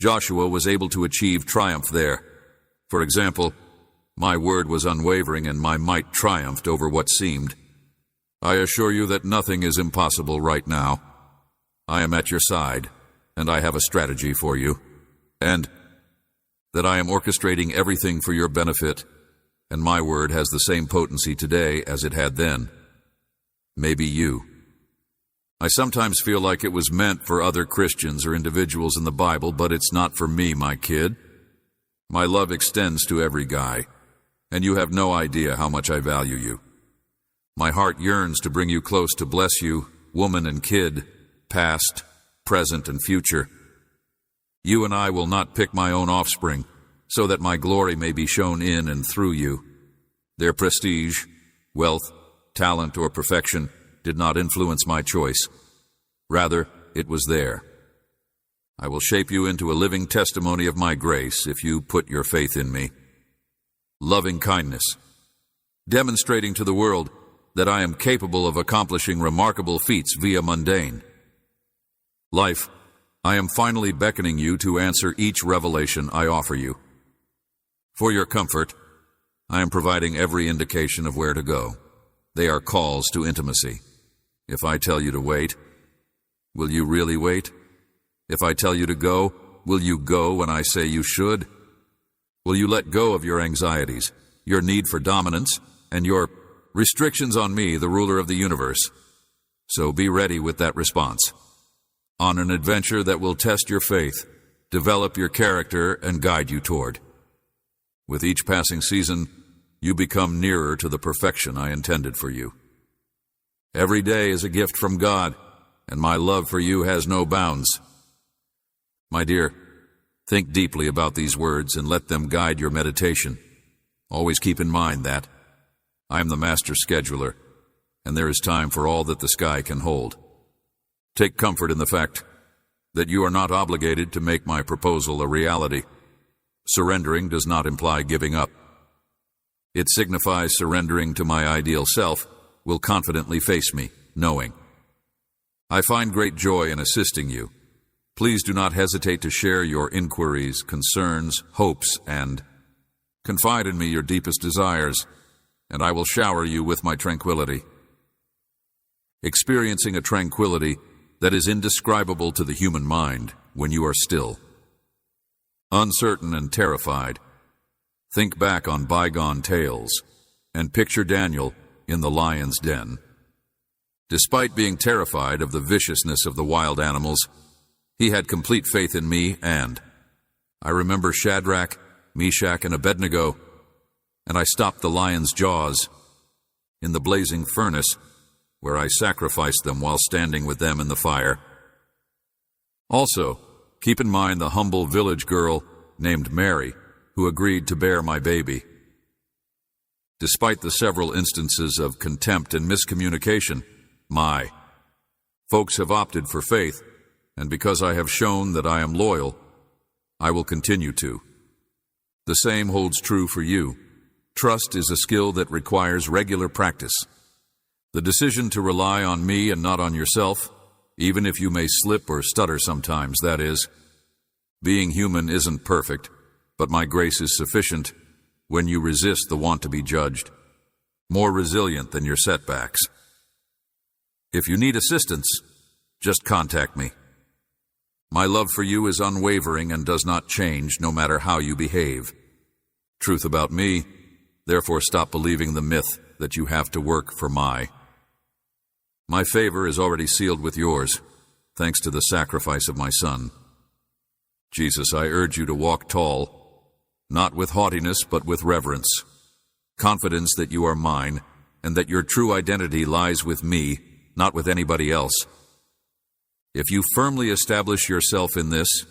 Joshua was able to achieve triumph there. For example, my word was unwavering and my might triumphed over what seemed. I assure you that nothing is impossible right now. I am at your side, and I have a strategy for you, and that I am orchestrating everything for your benefit, and my word has the same potency today as it had then. Maybe you. I sometimes feel like it was meant for other Christians or individuals in the Bible, but it's not for me, my kid. My love extends to every guy, and you have no idea how much I value you. My heart yearns to bring you close to bless you, woman and kid, past, present, and future. You and I will not pick my own offspring, so that my glory may be shown in and through you. Their prestige, wealth, talent, or perfection did not influence my choice. Rather, it was there. I will shape you into a living testimony of my grace if you put your faith in me. Loving kindness, demonstrating to the world that I am capable of accomplishing remarkable feats via mundane. Life, I am finally beckoning you to answer each revelation I offer you. For your comfort, I am providing every indication of where to go. They are calls to intimacy. If I tell you to wait, will you really wait? If I tell you to go, will you go when I say you should? Will you let go of your anxieties, your need for dominance, and your restrictions on me, the ruler of the universe? So be ready with that response. On an adventure that will test your faith, develop your character, and guide you toward. With each passing season, you become nearer to the perfection I intended for you. Every day is a gift from God, and my love for you has no bounds. My dear, think deeply about these words and let them guide your meditation. Always keep in mind that I am the master scheduler, and there is time for all that the sky can hold. Take comfort in the fact that you are not obligated to make my proposal a reality. Surrendering does not imply giving up. It signifies surrendering to my ideal self will confidently face me, knowing. I find great joy in assisting you. Please do not hesitate to share your inquiries, concerns, hopes, and confide in me your deepest desires, and I will shower you with my tranquility. Experiencing a tranquility that is indescribable to the human mind when you are still. Uncertain and terrified, think back on bygone tales and picture Daniel in the lion's den. Despite being terrified of the viciousness of the wild animals, he had complete faith in me, and I remember Shadrach, Meshach, and Abednego, and I stopped the lion's jaws in the blazing furnace where I sacrificed them while standing with them in the fire. Also, keep in mind the humble village girl named Mary who agreed to bear my baby. Despite the several instances of contempt and miscommunication, my folks have opted for faith, and because I have shown that I am loyal, I will continue to. The same holds true for you. Trust is a skill that requires regular practice. The decision to rely on me and not on yourself, even if you may slip or stutter sometimes, that is. Being human isn't perfect, but my grace is sufficient when you resist the want to be judged, more resilient than your setbacks. If you need assistance, just contact me. My love for you is unwavering and does not change no matter how you behave. Truth about me, therefore stop believing the myth that you have to work for my favor is already sealed with yours, thanks to the sacrifice of my Son. Jesus, I urge you to walk tall, not with haughtiness but with reverence, confidence that you are mine and that your true identity lies with me, not with anybody else. If you firmly establish yourself in this,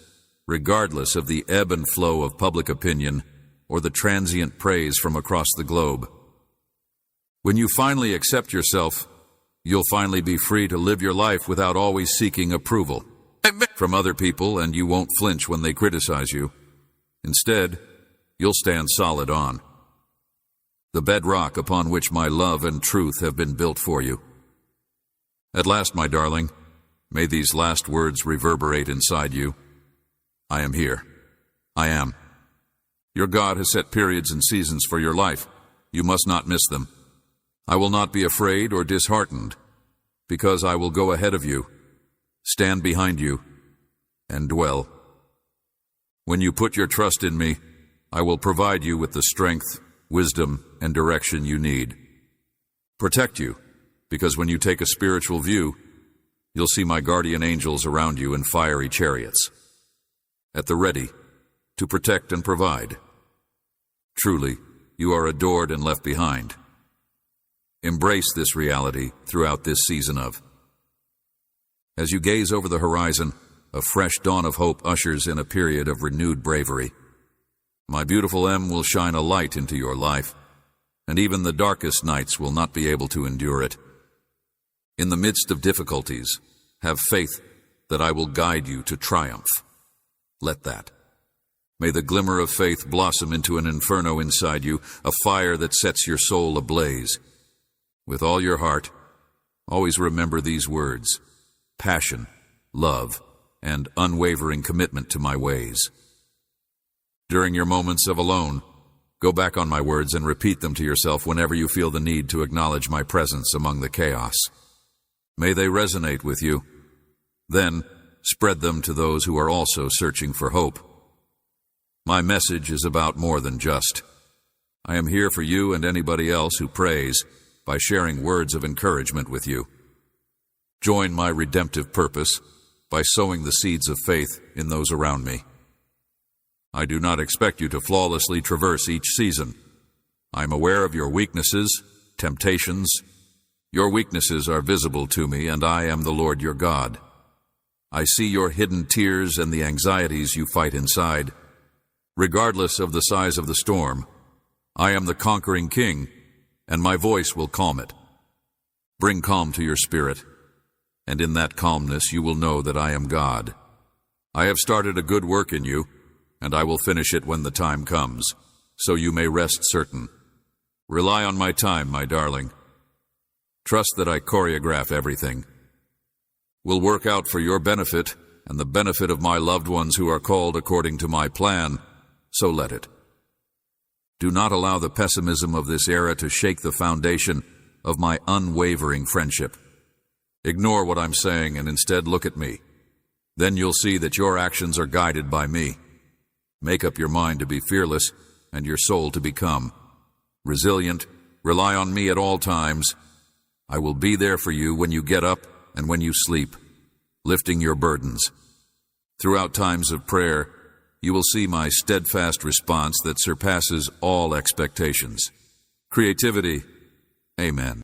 regardless of the ebb and flow of public opinion or the transient praise from across the globe, when you finally accept yourself, you'll finally be free to live your life without always seeking approval from other people, and you won't flinch when they criticize you. Instead, you'll stand solid on the bedrock upon which my love and truth have been built for you. At last, my darling, may these last words reverberate inside you. I am here. I am. Your God has set periods and seasons for your life. You must not miss them. I will not be afraid or disheartened, because I will go ahead of you, stand behind you, and dwell. When you put your trust in me, I will provide you with the strength, wisdom, and direction you need. Protect you, because when you take a spiritual view, you'll see my guardian angels around you in fiery chariots, at the ready to protect and provide. Truly, you are adored and left behind. Embrace this reality throughout this season of. As you gaze over the horizon, a fresh dawn of hope ushers in a period of renewed bravery. My beautiful M will shine a light into your life, and even the darkest nights will not be able to endure it. In the midst of difficulties, have faith that I will guide you to triumph. Let that. May the glimmer of faith blossom into an inferno inside you, a fire that sets your soul ablaze. With all your heart, always remember these words: passion, love, and unwavering commitment to my ways. During your moments of alone, go back on my words and repeat them to yourself whenever you feel the need to acknowledge my presence among the chaos. May they resonate with you. Then, spread them to those who are also searching for hope. My message is about more than just. I am here for you and anybody else who prays by sharing words of encouragement with you. Join my redemptive purpose by sowing the seeds of faith in those around me. I do not expect you to flawlessly traverse each season. I am aware of your weaknesses, temptations. Your weaknesses are visible to me, and I am the Lord your God. I see your hidden tears and the anxieties you fight inside. Regardless of the size of the storm, I am the conquering king, and my voice will calm it. Bring calm to your spirit, and in that calmness you will know that I am God. I have started a good work in you, and I will finish it when the time comes, so you may rest certain. Rely on my time, my darling. Trust that I choreograph everything. Will work out for your benefit and the benefit of my loved ones who are called according to my plan, so let it. Do not allow the pessimism of this era to shake the foundation of my unwavering friendship. Ignore what I'm saying and instead look at me. Then you'll see that your actions are guided by me. Make up your mind to be fearless and your soul to become resilient. Rely on me at all times. I will be there for you when you get up and when you sleep, lifting your burdens. Throughout times of prayer, you will see my steadfast response that surpasses all expectations. Creativity. Amen.